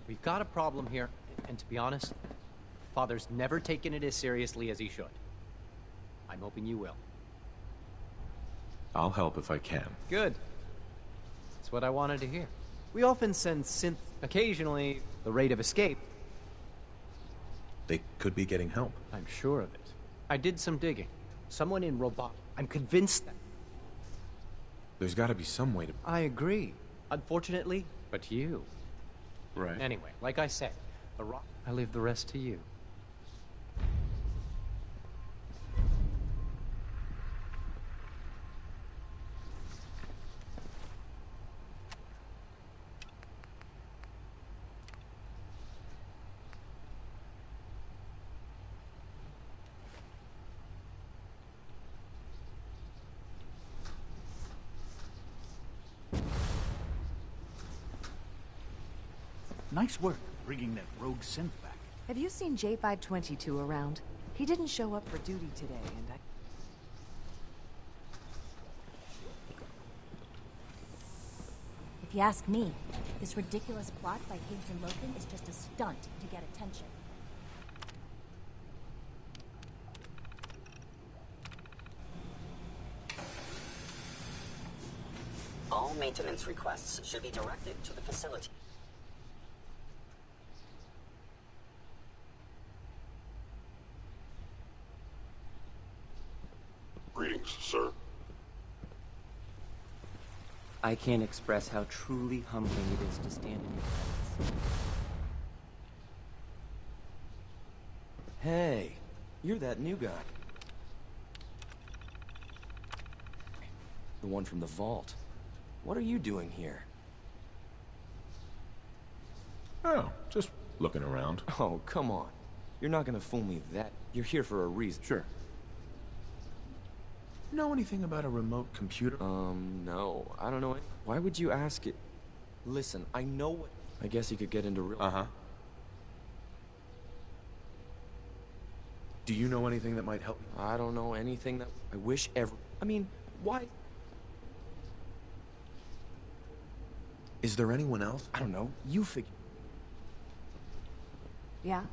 We've got a problem here, and to be honest, Father's never taken it as seriously as he should. I'm hoping you will. I'll help if I can. Good. That's what I wanted to hear. We often send synth occasionally the rate of escape. They could be getting help. I'm sure of it. I did some digging. Someone in robot. I'm convinced that. There's got to be some way to... I agree. Unfortunately, but you. Right. Anyway, like I said, the rock. I leave the rest to you. Nice work bringing that rogue synth back. Have you seen J522 around? He didn't show up for duty today, and I... If you ask me, this ridiculous plot by Higgs and Loken is just a stunt to get attention. All maintenance requests should be directed to the facility. Greetings, sir. I can't express how truly humbling it is to stand in your presence. Hey, you're that new guy. The one from the vault. What are you doing here? Oh, just looking around. Oh, come on. You're not gonna fool me that... You're here for a reason. Sure. Know anything about a remote computer? No. I don't know any... Why would you ask it? Listen, I know what... I guess you could get into real... Uh-huh. Do you know anything that might help me? I don't know anything that... I wish ever... I mean, why... Is there anyone else? I don't know. You figure... Yeah?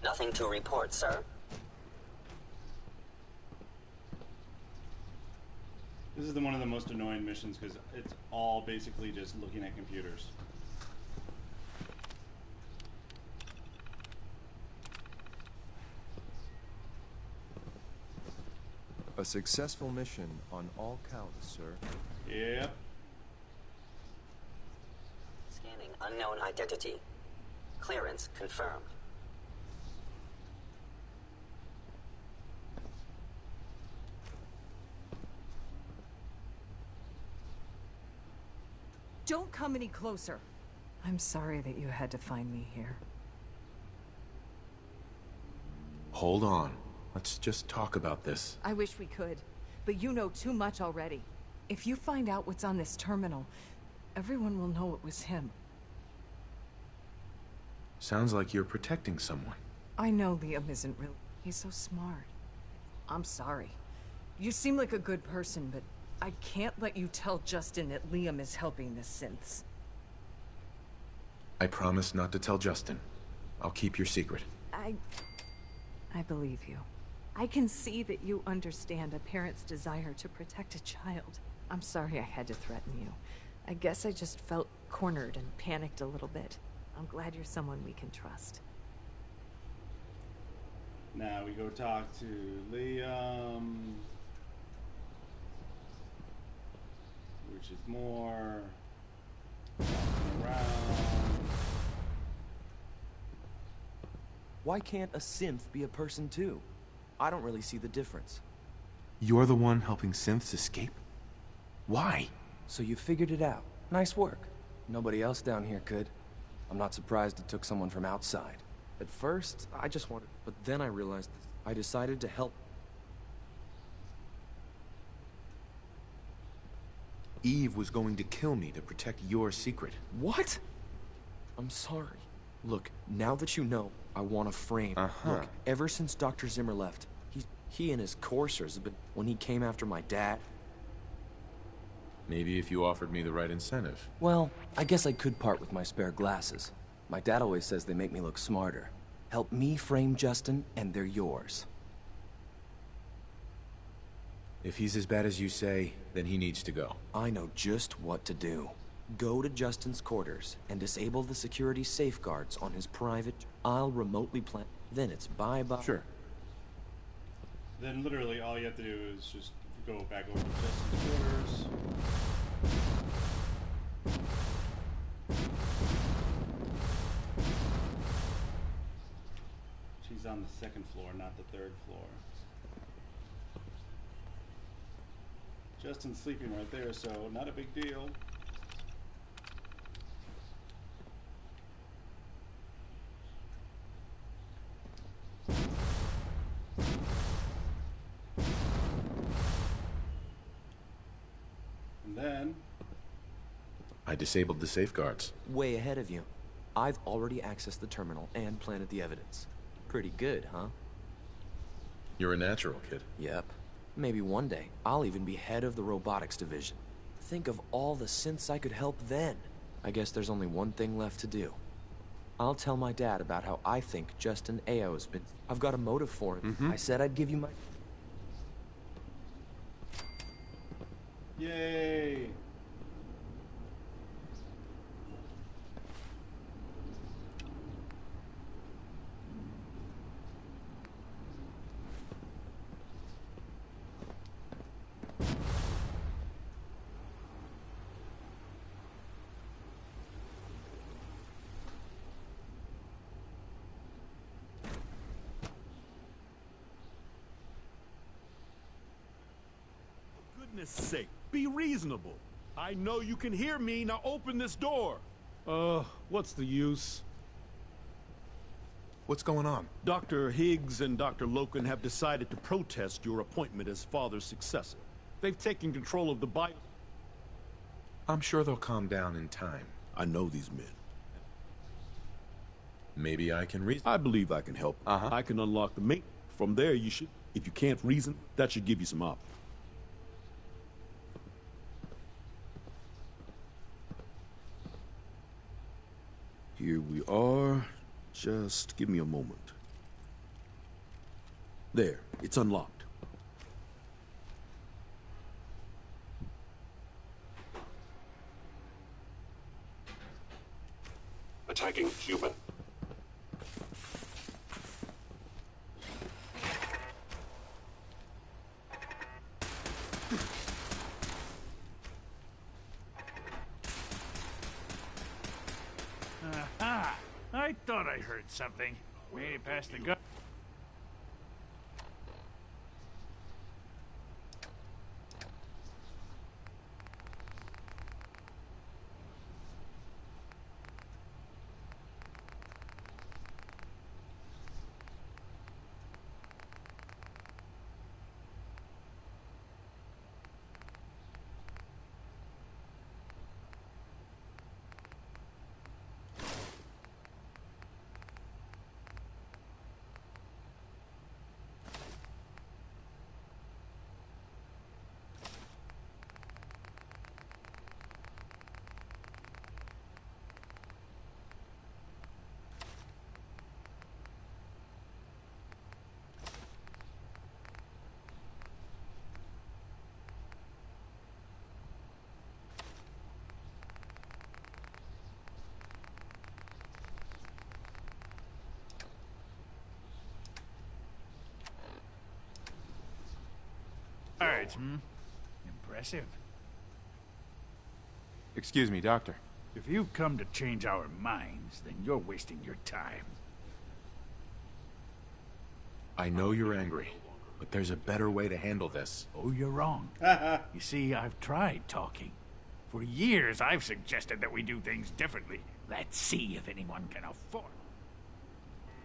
Nothing to report, sir. This is one of the most annoying missions because it's all basically just looking at computers. A successful mission on all counts, sir. Yep. Scanning unknown identity. Clearance confirmed. Don't come any closer. I'm sorry that you had to find me here. Hold on. Let's just talk about this. I wish we could, but you know too much already. If you find out what's on this terminal, everyone will know it was him. Sounds like you're protecting someone. I know Liam isn't real. He's so smart. I'm sorry. You seem like a good person, but I can't let you tell Justin that Liam is helping the synths. I promise not to tell Justin. I'll keep your secret. I believe you. I can see that you understand a parent's desire to protect a child. I'm sorry I had to threaten you. I guess I just felt cornered and panicked a little bit. I'm glad you're someone we can trust. Now we go talk to Liam, which is more walking around. Why can't a synth be a person too? I don't really see the difference. You're the one helping synths escape? Why? So you figured it out. Nice work. Nobody else down here could. I'm not surprised it took someone from outside. At first, I just wanted... But then I realized I decided to help. Eve was going to kill me to protect your secret. What? I'm sorry. Look, now that you know, I want a frame. Look, ever since Dr. Zimmer left, he and his coursers have been... When he came after my dad... Maybe if you offered me the right incentive. Well, I guess I could part with my spare glasses. My dad always says they make me look smarter. Help me frame Justin, and they're yours. If he's as bad as you say, then he needs to go. I know just what to do. Go to Justin's quarters and disable the security safeguards on his private... I'll remotely plan... Then it's bye-bye. Sure. Then literally all you have to do is just go back over to Justin's quarters. She's on the second floor, not the third floor. Justin's sleeping right there, so not a big deal. And then... I disabled the safeguards. Way ahead of you. I've already accessed the terminal and planted the evidence. Pretty good, huh? You're a natural, kid. Yep. Maybe one day, I'll even be head of the robotics division. Think of all the synths I could help then. I guess there's only one thing left to do. I'll tell my dad about how I think Justin Ao has been... I've got a motive for him. I said I'd give you my... Yay! Goodness sake, be reasonable. I know you can hear me, now open this door. What's the use? What's going on? Dr. Higgs and Dr. Loken have decided to protest your appointment as father's successor. They've taken control of the bio... I'm sure they'll calm down in time. I know these men. Maybe I can reason. I believe I can help. I can unlock the mate. From there, you should... If you can't reason, that should give you some options. Here we are. Just give me a moment. There, it's unlocked. Attacking human. Aha! I thought I heard something. Made it past the gun. Alright, impressive. Excuse me, Doctor. If you've come to change our minds, then you're wasting your time. I know you're angry, but there's a better way to handle this. Oh, you're wrong. You see, I've tried talking. For years, I've suggested that we do things differently. Let's see if anyone can afford.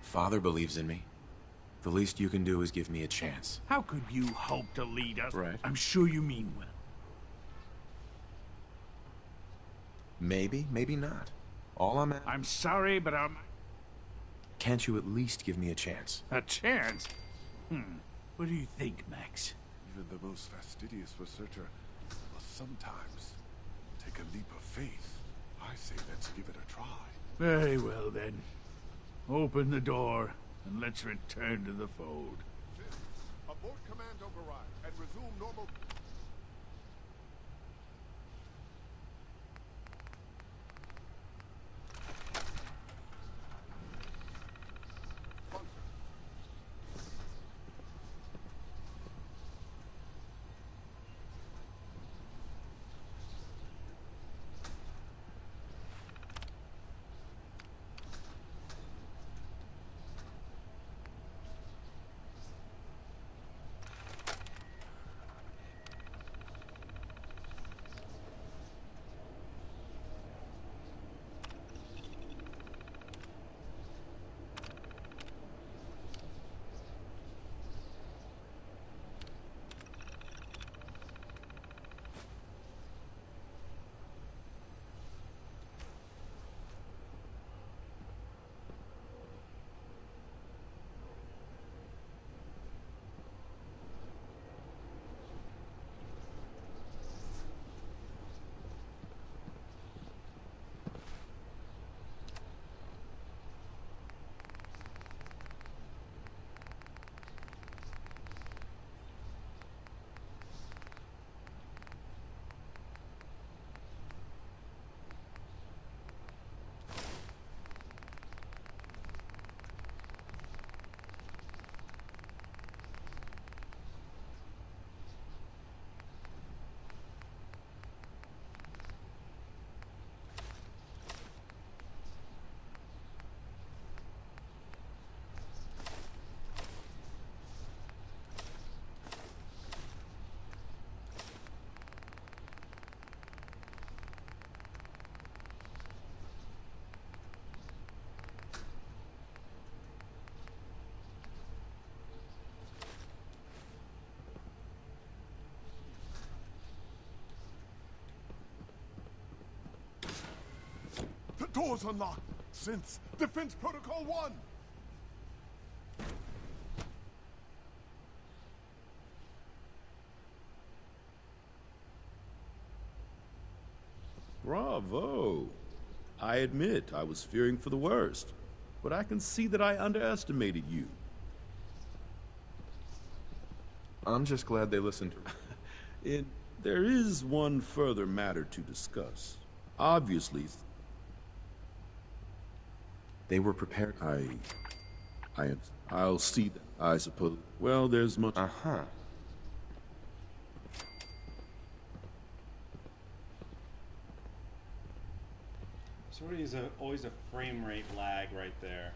Father believes in me. The least you can do is give me a chance. How could you hope to lead us? Right. I'm sure you mean well. Maybe, maybe not. I'm sorry, but Can't you at least give me a chance? A chance? What do you think, Max? Even the most fastidious researcher must sometimes take a leap of faith. I say let's give it a try. Very well, then. Open the door, and let's return to the fold. Abort command override and resume normal... The door's unlocked. Since Defense Protocol 1. Bravo. I admit I was fearing for the worst, but I can see that I underestimated you. I'm just glad they listened. There is one further matter to discuss. Obviously, they were prepared. I'll see that, I suppose. Well, there's much... Uh-huh. So always a frame rate lag right there.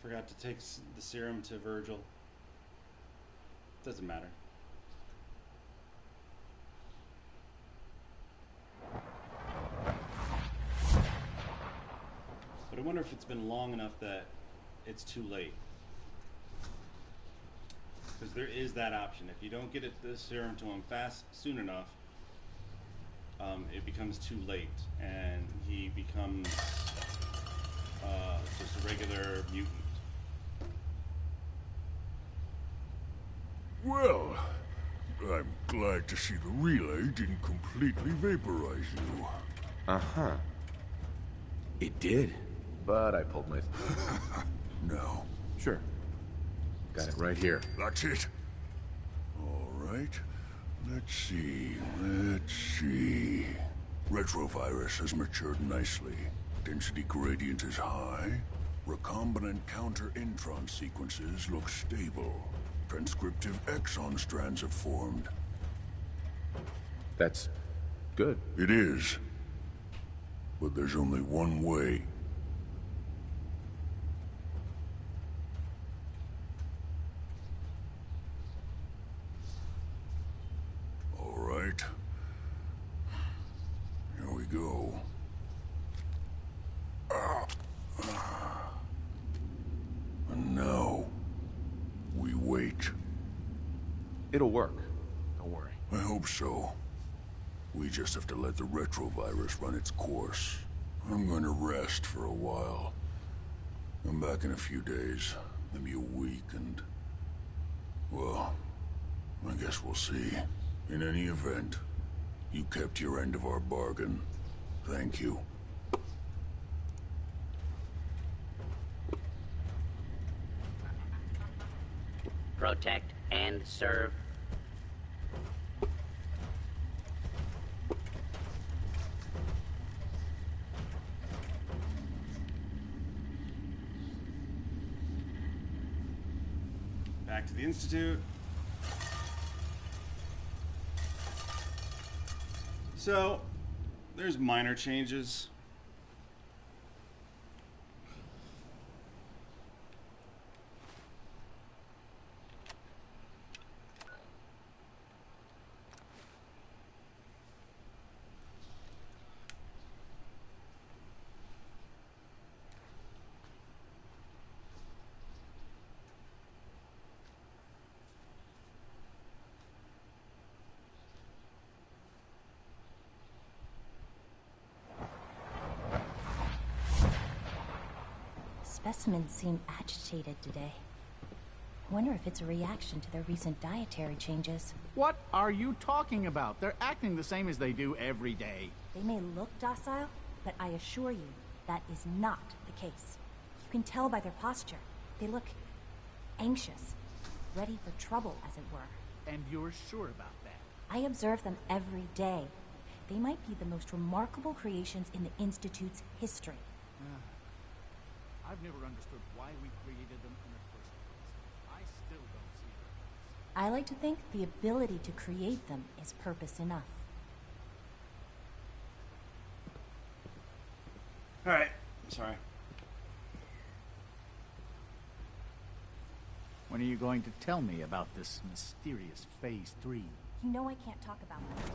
Forgot to take the serum to Virgil. Doesn't matter. But I wonder if it's been long enough that it's too late. Because there is that option. If you don't get the serum to him soon enough, it becomes too late, and he becomes just a regular mutant. Well, I'm glad to see the relay didn't completely vaporize you. Uh-huh. It did, but I pulled my... No. Sure. Got it right here. That's it. All right. Let's see. Retrovirus has matured nicely. Density gradient is high. Recombinant counter-intron sequences look stable. Transcriptive exon strands have formed. That's good. It is. But there's only one way. It'll work. Don't worry. I hope so. We just have to let the retrovirus run its course. I'm going to rest for a while. I'm back in a few days, maybe a week, and... well, I guess we'll see. In any event, you kept your end of our bargain. Thank you. Protect and serve. Back to the Institute. So, there's minor changes. Specimens seem agitated today. I wonder if it's a reaction to their recent dietary changes. What are you talking about? They're acting the same as they do every day. They may look docile, but I assure you, that is not the case. You can tell by their posture. They look anxious, ready for trouble, as it were. And you're sure about that? I observe them every day. They might be the most remarkable creations in the Institute's history. I've never understood why we created them in the first place. I still don't see it. I like to think the ability to create them is purpose enough. Alright, sorry. When are you going to tell me about this mysterious Phase 3? You know I can't talk about that.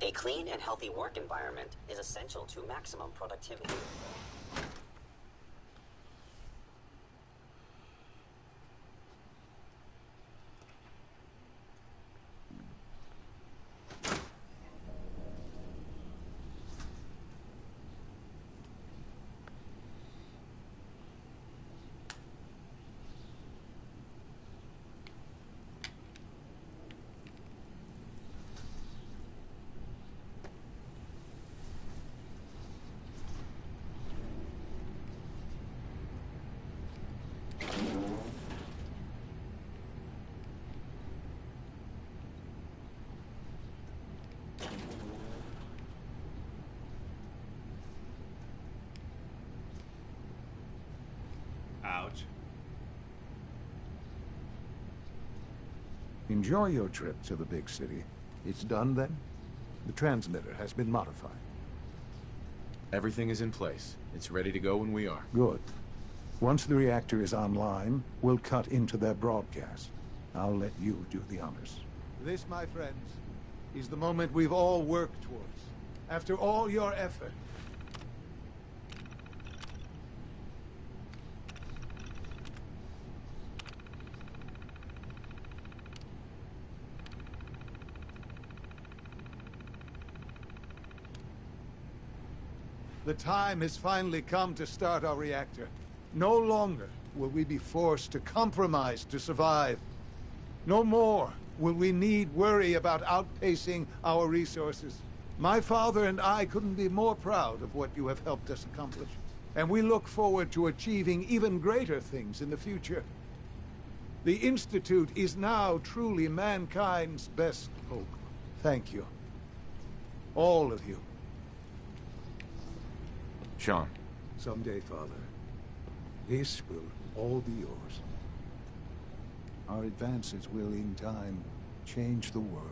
A clean and healthy work environment is essential to maximum productivity. Ouch. Enjoy your trip to the big city. It's done then? The transmitter has been modified. Everything is in place. It's ready to go when we are. Good. Once the reactor is online, we'll cut into their broadcast. I'll let you do the honors. This, my friends, is the moment we've all worked towards. After all your effort. The time has finally come to start our reactor. No longer will we be forced to compromise to survive. No more will we need worry about outpacing our resources. My father and I couldn't be more proud of what you have helped us accomplish. And we look forward to achieving even greater things in the future. The Institute is now truly mankind's best hope. Thank you. All of you. Sean. Someday, Father, this will all be yours. Our advances will, in time, change the world.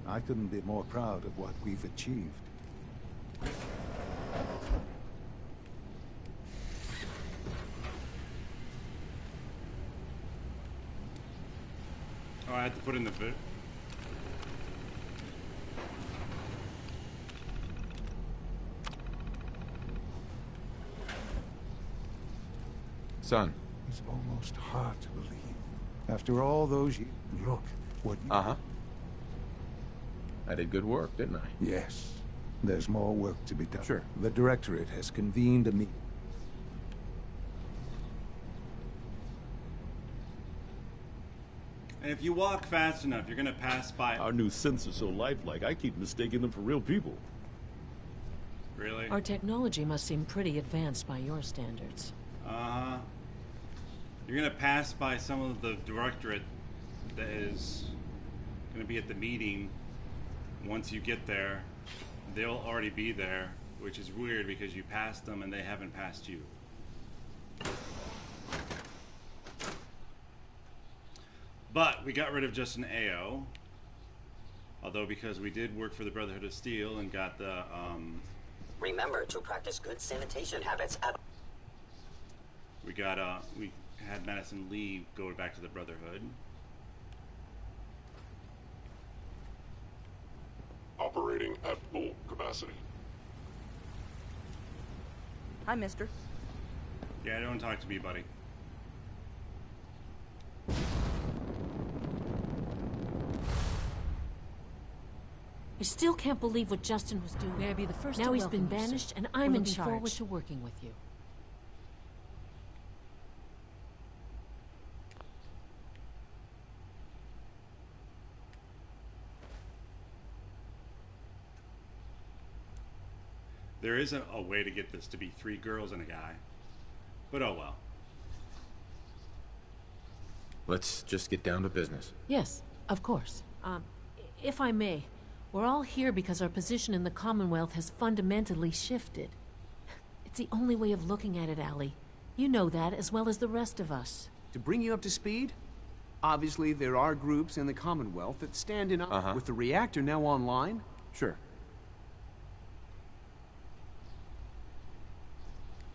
I couldn't be more proud of what we've achieved. Oh, I had to put in the bit. Son. It's almost hard to believe. After all those years, look what you... Uh-huh. I did good work, didn't I? Yes. There's more work to be done. Sure. The Directorate has convened a meeting. And if you walk fast enough, you're gonna pass by... Our new synths are so lifelike, I keep mistaking them for real people. Really? Our technology must seem pretty advanced by your standards. Uh-huh. You're gonna pass by some of the Directorate that is gonna be at the meeting. Once you get there, they'll already be there, which is weird because you passed them and they haven't passed you. But we got rid of just an AO. Although because we did work for the Brotherhood of Steel and got the, Remember to practice good sanitation habits at... we had Madison Lee go back to the Brotherhood. Operating at full capacity. Hi, mister. Yeah, don't talk to me, buddy. I still can't believe what Justin was doing. May I be the first now he's been banished, and I'm in charge. Forward to working with you. There isn't a way to get this to be 3 girls and a guy. But oh well. Let's just get down to business. Yes, of course. If I may, we're all here because our position in the Commonwealth has fundamentally shifted. It's the only way of looking at it, Allie. You know that as well as the rest of us. To bring you up to speed, obviously there are groups in the Commonwealth that stand in with the reactor now online. Sure.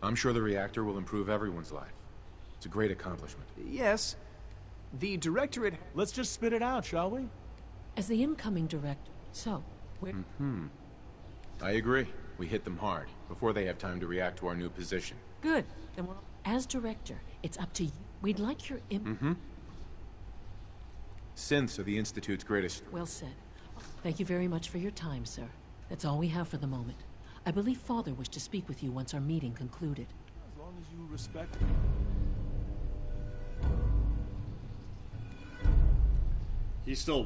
I'm sure the reactor will improve everyone's life. It's a great accomplishment. Yes. The Directorate... Let's just spit it out, shall we? As the incoming director, so, we're... I agree. We hit them hard, before they have time to react to our new position. Good. Then we're... As director, it's up to you. We'd like your Synths are the Institute's greatest... Well said. Thank you very much for your time, sir. That's all we have for the moment. I believe Father wished to speak with you once our meeting concluded. As long as you respect... He's still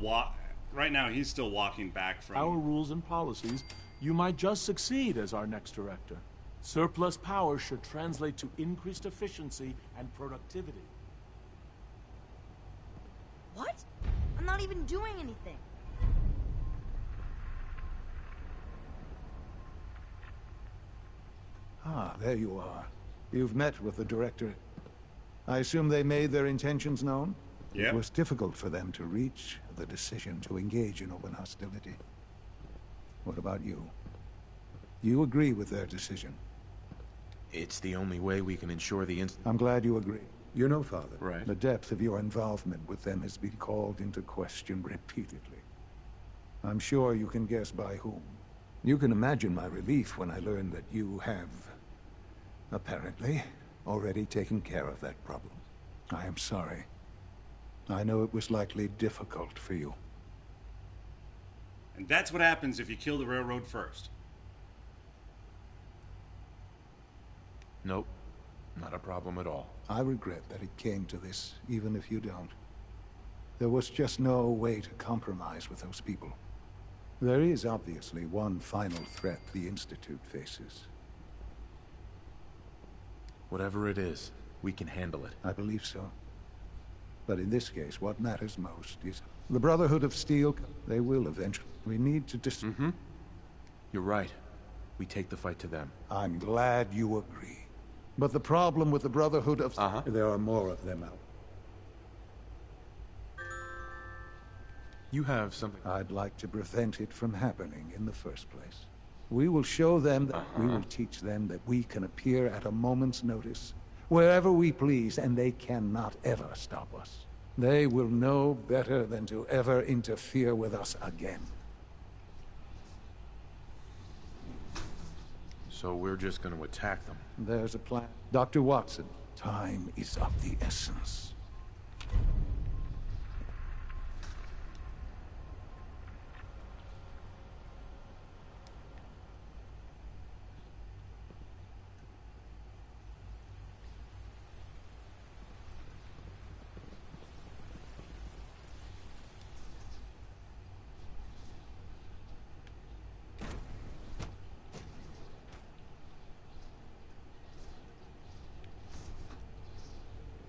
right now he's still walking back from... Our rules and policies, you might just succeed as our next director. Surplus power should translate to increased efficiency and productivity. What? I'm not even doing anything. Ah, there you are. You've met with the Directorate. I assume they made their intentions known? Yep. It was difficult for them to reach the decision to engage in open hostility. What about you? You agree with their decision? It's the only way we can ensure the I'm glad you agree. You know, Father, right. The depth of your involvement with them has been called into question repeatedly. I'm sure you can guess by whom. You can imagine my relief when I learned that you have, apparently, already taken care of that problem. I am sorry. I know it was likely difficult for you. And that's what happens if you kill the railroad first. Nope. Not a problem at all. I regret that it came to this, even if you don't. There was just no way to compromise with those people. There is obviously one final threat the Institute faces. Whatever it is, we can handle it. I believe so. But in this case, what matters most is the Brotherhood of Steel. They will eventually. We need to You're right. We take the fight to them. I'm glad you agree. But the problem with the Brotherhood of... There are more of them out. You have something... I'd like to prevent it from happening in the first place. We will show them that we will teach them that we can appear at a moment's notice, wherever we please, and they cannot ever stop us. They will know better than to ever interfere with us again. So we're just going to attack them? There's a plan. Dr. Watson, Time is of the essence.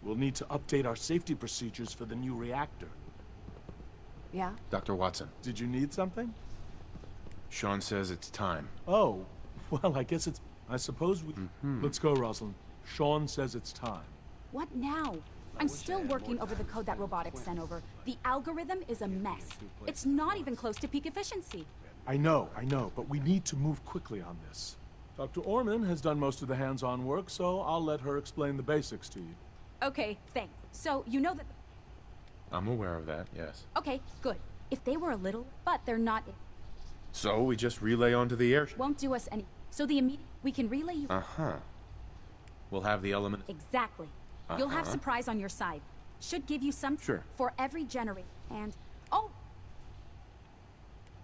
We'll need to update our safety procedures for the new reactor. Yeah? Dr. Watson. Did you need something? Sean says it's time. Oh, well, I guess it's... I suppose we... Let's go, Rosalind. Sean says it's time. What now? I'm still working over the code that robotics sent over. The algorithm is a mess. It's not even close to peak efficiency. I know, but we need to move quickly on this. Dr. Orman has done most of the hands-on work, so I'll let her explain the basics to you. Okay, thanks. So, you know that... I'm aware of that, yes. Okay, good. If they were a little, but they're not... So we just relay onto the airship? Won't do us any... So the immediate... We can relay you... Uh-huh. We'll have the element... Exactly. You'll have surprise on your side. Should give you some... Sure. For every generator. And... Oh!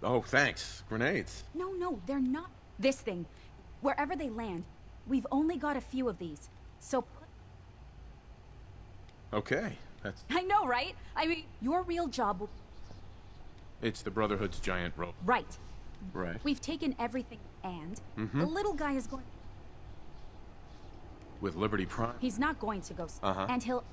Oh, thanks. Grenades. No, they're not... This thing. Wherever they land, we've only got a few of these. So... Okay, that's... I know, right? I mean, your real job will... It's the Brotherhood's giant rope. Right. Right. We've taken everything, and... The little guy is going... With Liberty Prime? He's not going to go... And he'll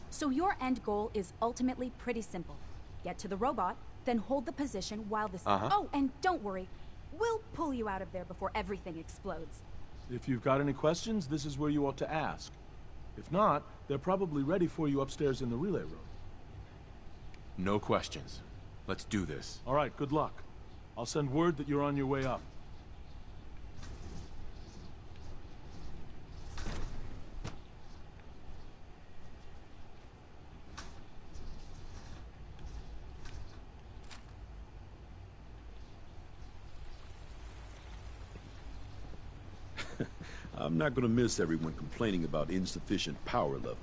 So your end goal is ultimately pretty simple. Get to the robot, then hold the position while this... Oh, and don't worry. We'll pull you out of there before everything explodes. If you've got any questions, this is where you ought to ask. If not, they're probably ready for you upstairs in the relay room. No questions. Let's do this. All right, good luck. I'll send word that you're on your way up. I'm not gonna miss everyone complaining about insufficient power levels.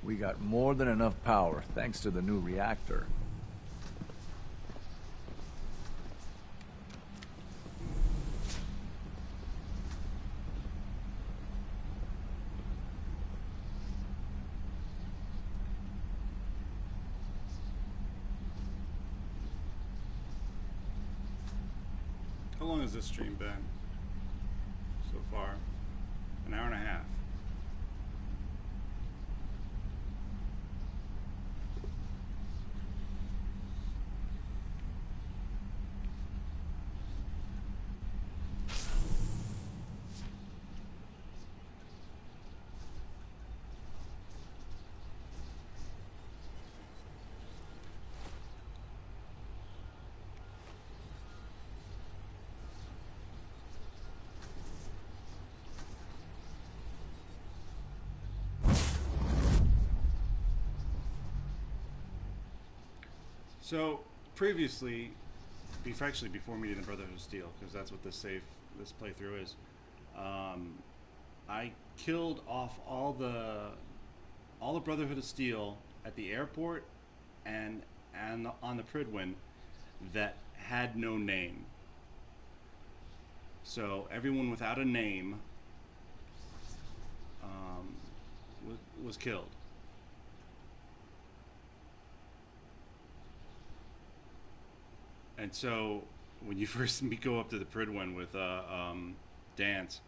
We got more than enough power, thanks to the new reactor. How long has this stream been so far? An hour and a half. So previously, before meeting the Brotherhood of Steel, because that's what this playthrough is, I killed off all the Brotherhood of Steel at the airport and on the Pridwin that had no name. So everyone without a name was killed. And so, when you first go up to the Pridwin with Dance,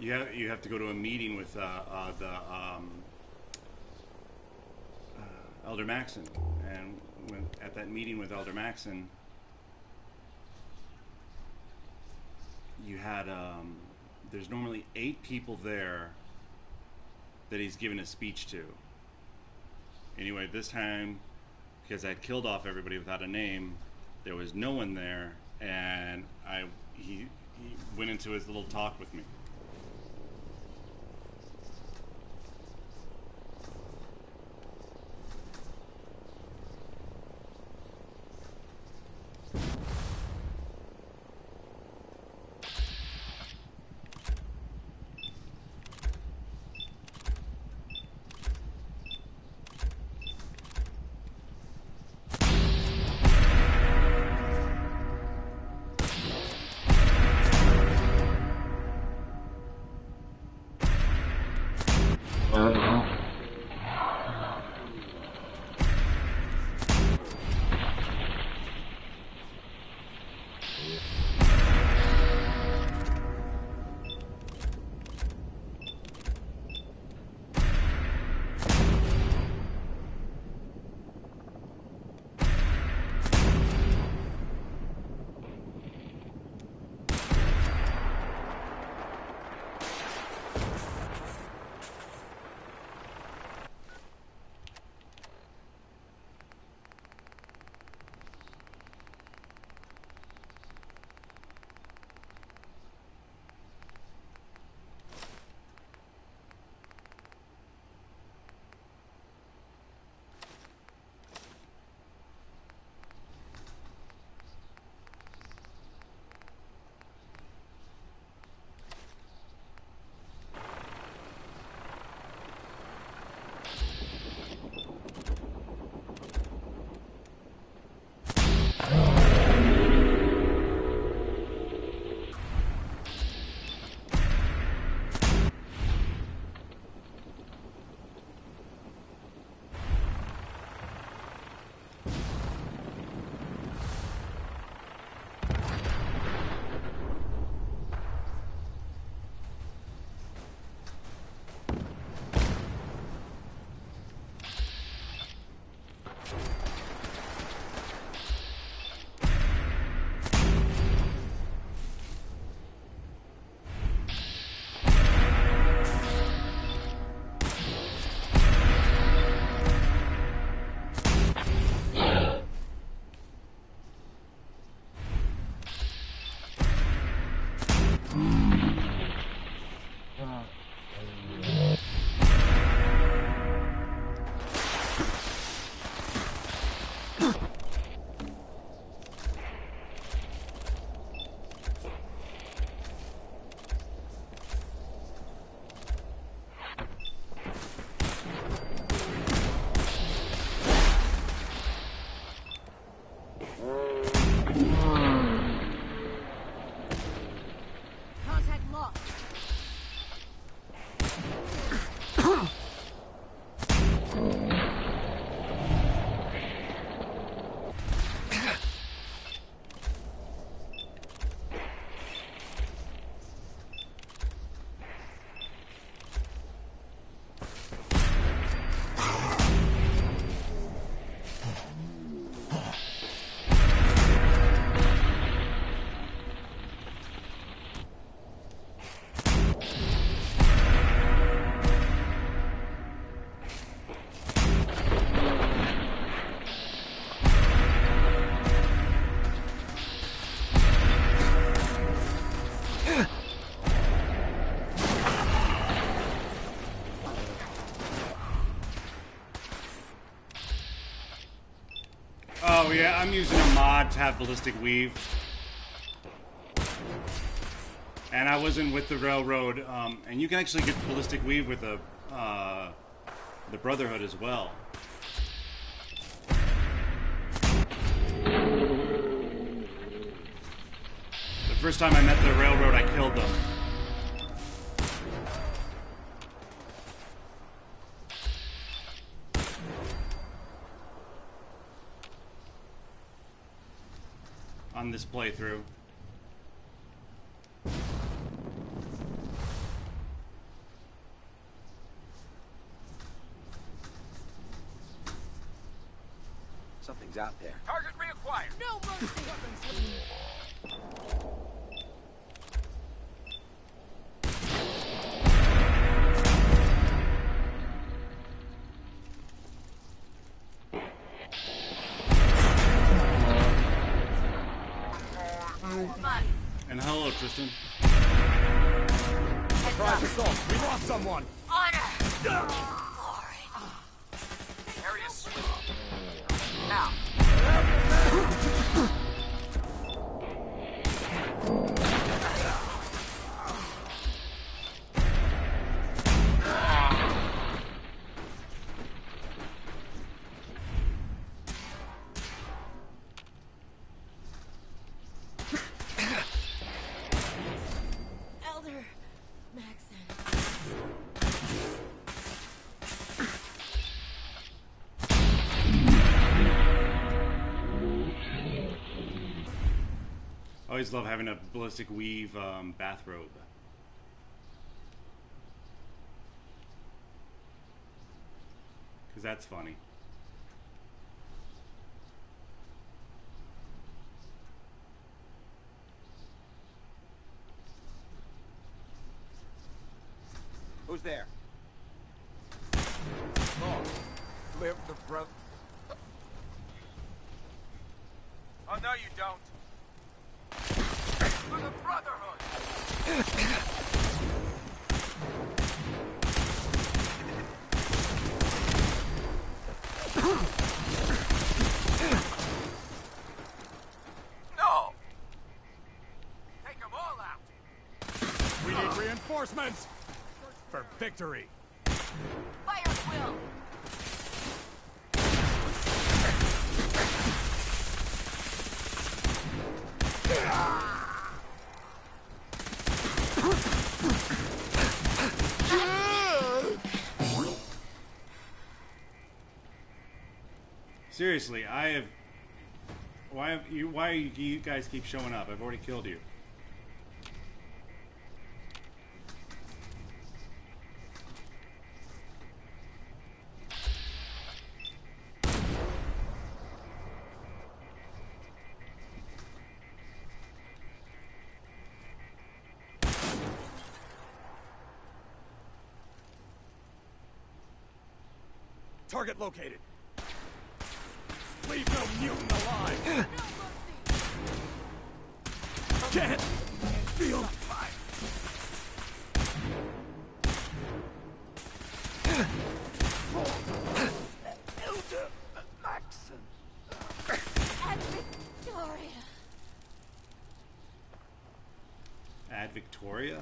you have to go to a meeting with Elder Maxon, and at that meeting with Elder Maxon, you had there's normally 8 people there that he's given a speech to. Anyway, this time, because I'd killed off everybody without a name, there was no one there, and he he went into his little talk with me. Oh yeah, I'm using a mod to have ballistic weave. And I wasn't with the railroad, and you can actually get ballistic weave with the Brotherhood as well. The first time I met the railroad, I killed them. On this playthrough. Something's out there. Target reacquired. No mercy. And hello, Tristan. Surprise assault! We lost someone! Honor! Area switch. Now. Elder Maxon. I always love having a ballistic weave bathrobe. Because that's funny. Who's there? Oh, live the brother. Oh, no, you don't. For the Brotherhood! No! Take them all out! We need reinforcements! For victory! Fire will! Seriously, I have. Why do you guys keep showing up? I've already killed you. Target located. Leave no mutant alive. Can't feel fire. Elder Maxon. Ad Victoria. Ad Victoria?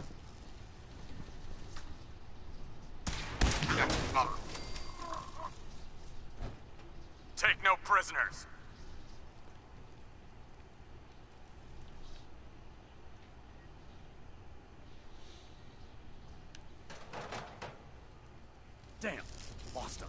Take no prisoners. Damn, lost him.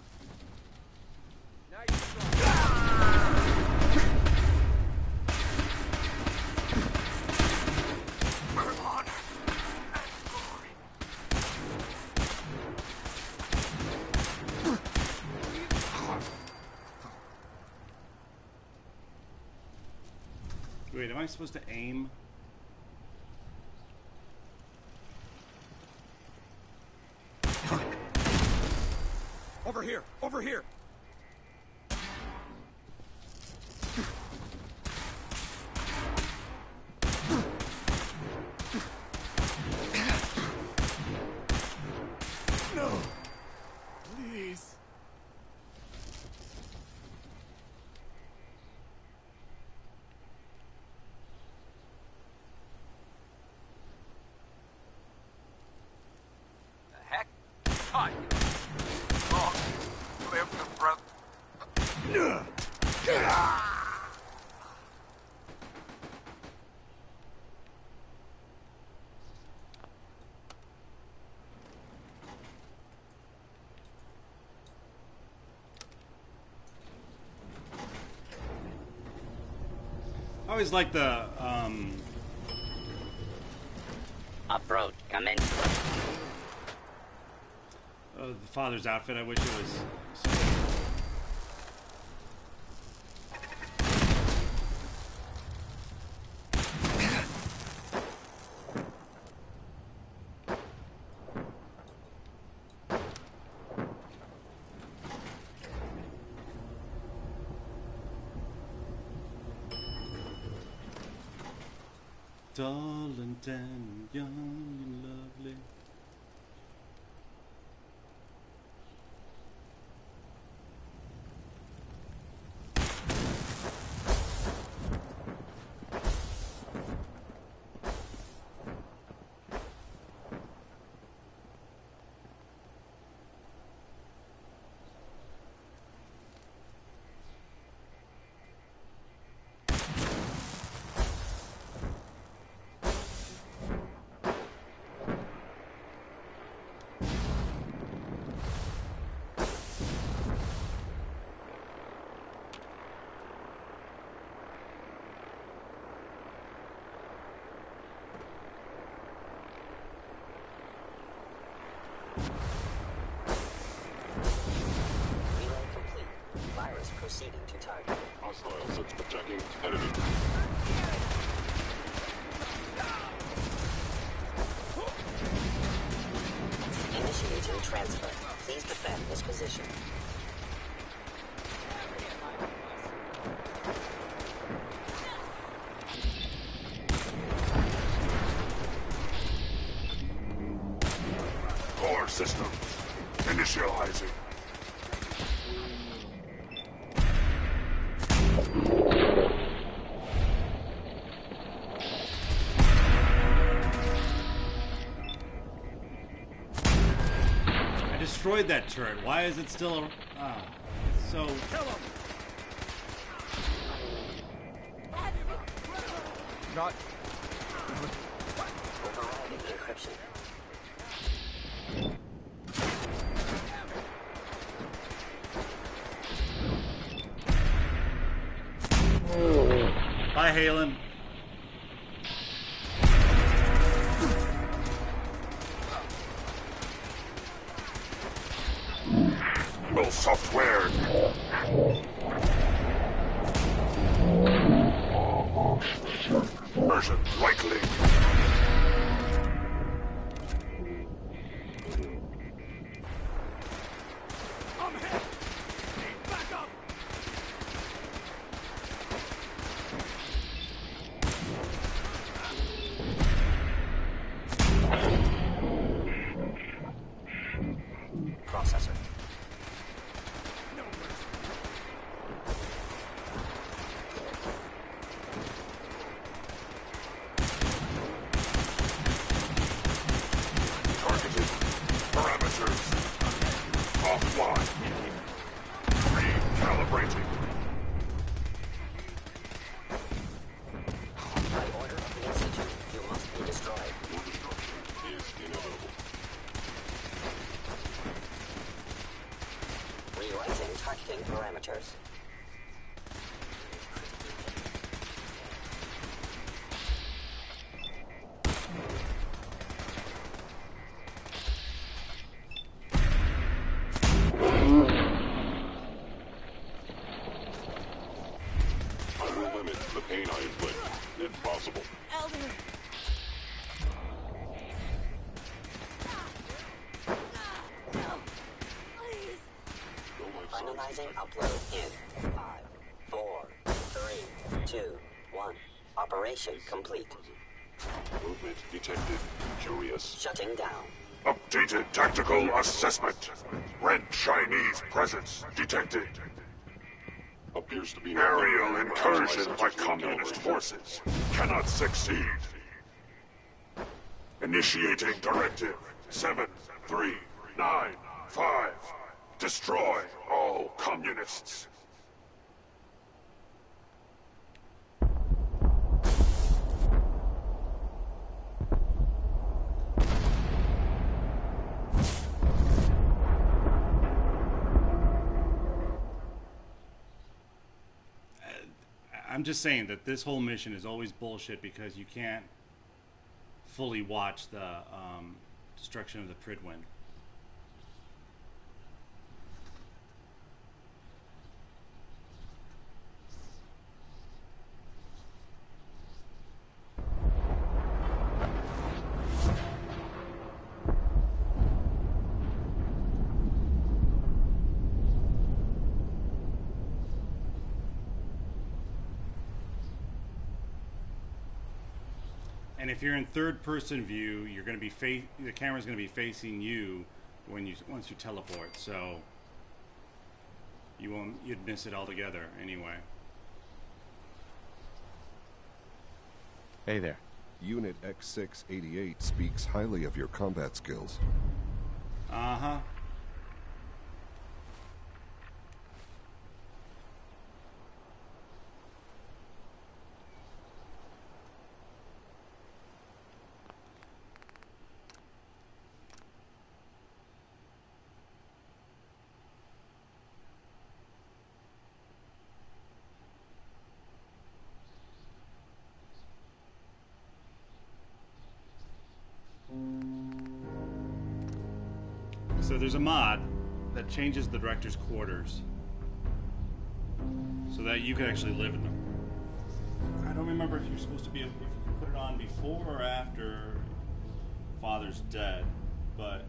Wait, am I supposed to aim? Over here! Over here! No! Please! The heck? Cut! Long live the brother. I always like the Approach. Come in. the father's outfit. I wish it was. Tall and tan and young and lovely. Proceeding to target. Hostiles attacking enemy. Initiating transfer. Please defend this position. Core systems. Initializing. Destroyed that turret. Why is it still so kill him. Not overriding encryption. Bye, Halen. Well, software. Version likely. I'm hit! Back up! Processor. Targeted. Parameters. Offline. Recalibrating. By order of the Institute, you must be destroyed. Your destruction is inevitable. Rewriting targeting parameters. I will limit the pain I inflict, if possible. Elder. Finalizing upload in 5, 4, 3, 2, 1. Operation complete. Movement detected. Curious. Shutting down. Updated tactical assessment. Red Chinese presence detected. Appears to be Aerial incursion by communist forces. Cannot succeed. Initiating directive 7395. Destroy all communists. I'm just saying that this whole mission is always bullshit because you can't fully watch the destruction of the Pridwin. And if you're in third-person view, you're going to be the camera's going to be facing you once you teleport. So you'd miss it altogether anyway. Hey there. Unit X688 speaks highly of your combat skills. Uh-huh. So there's a mod that changes the director's quarters so that you can actually live in them. I don't remember if you're supposed to be, if you put it on before or after Father's dead, but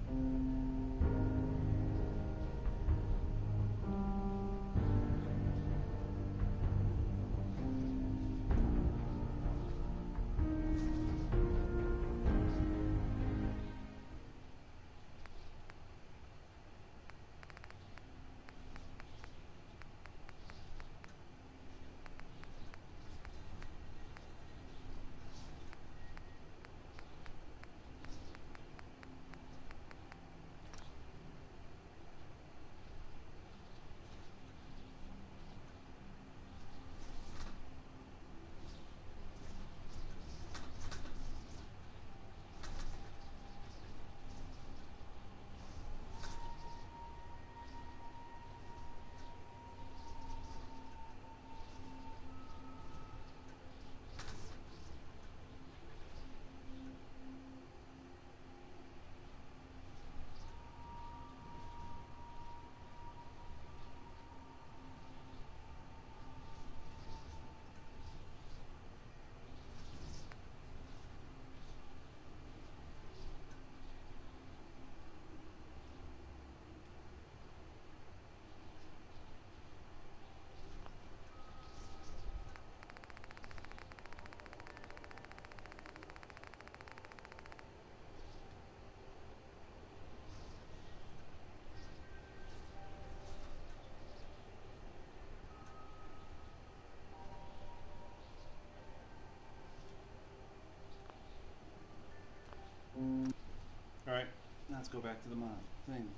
alright, let's go back to the mod thing.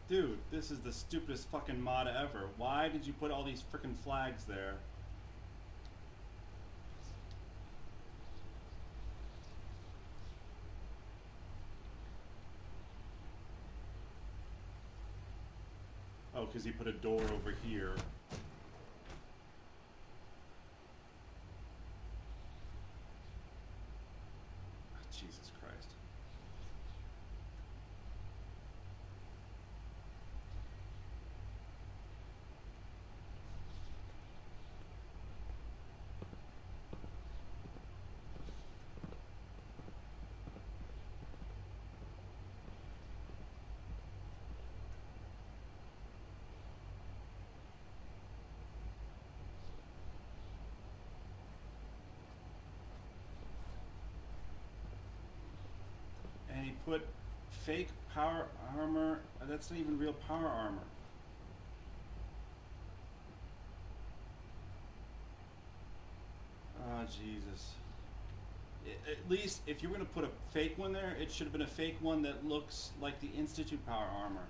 Dude, this is the stupidest fucking mod ever. Why did you put all these frickin' flags there? Oh, because he put a door over here. Oh, Jesus Christ. And he put fake power armor. That's not even real power armor. Oh, Jesus. At least, if you're going to put a fake one there, it should have been a fake one that looks like the Institute power armor.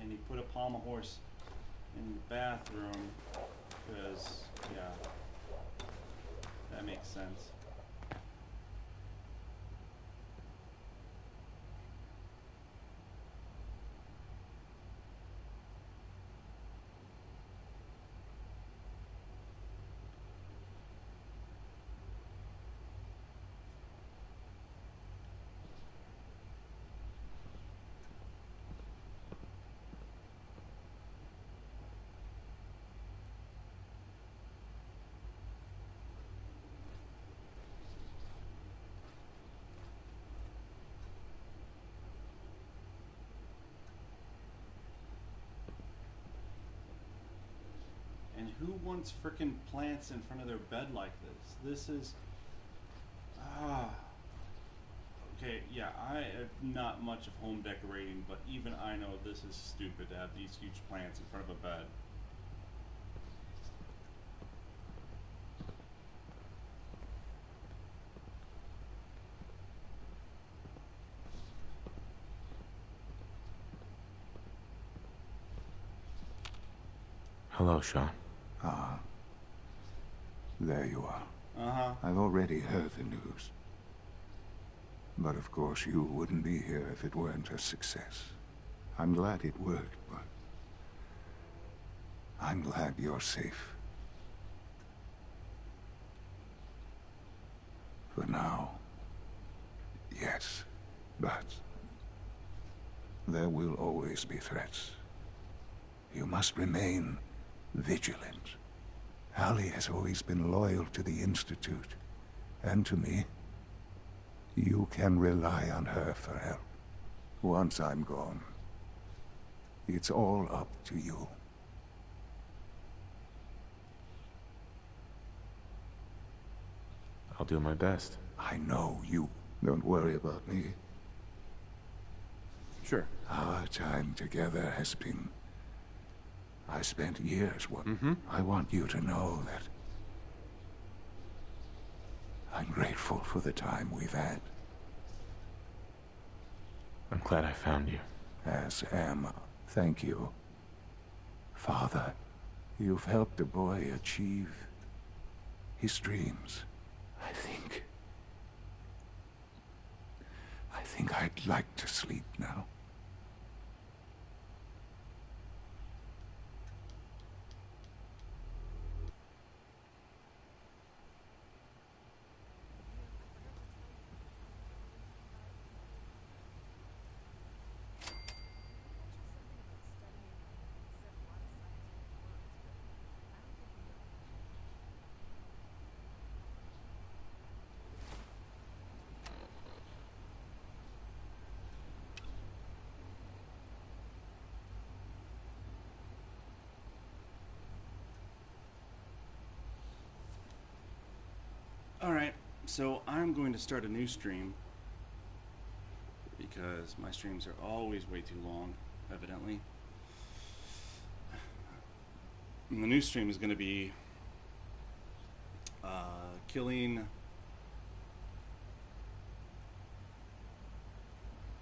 And he put a pommel horse in the bathroom because, yeah, that makes sense. And who wants frickin' plants in front of their bed like this? This is... Okay, yeah, I am not much of home decorating, but even I know this is stupid to have these huge plants in front of a bed. Hello, Sean. Ah. There you are. Uh-huh. I've already heard the news. But of course you wouldn't be here if it weren't a success. I'm glad it worked, but... I'm glad you're safe. For now. Yes. But... there will always be threats. You must remain vigilant. Allie has always been loyal to the Institute, and to me. You can rely on her for help. Once I'm gone, it's all up to you. I'll do my best. I know you. Don't worry about me. Sure. Our time together has been... I spent years I want you to know that I'm grateful for the time we've had. I'm glad I found you. As am I. Thank you. Father, you've helped a boy achieve his dreams. I think I'd like to sleep now. Alright, so I'm going to start a new stream because my streams are always way too long, evidently. And the new stream is going to be killing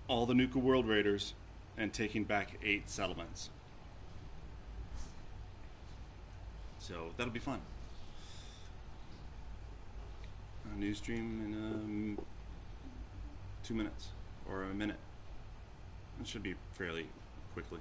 all the Nuka World Raiders and taking back 8 settlements. So that'll be fun. A new stream in 2 minutes or a minute. It should be fairly quickly.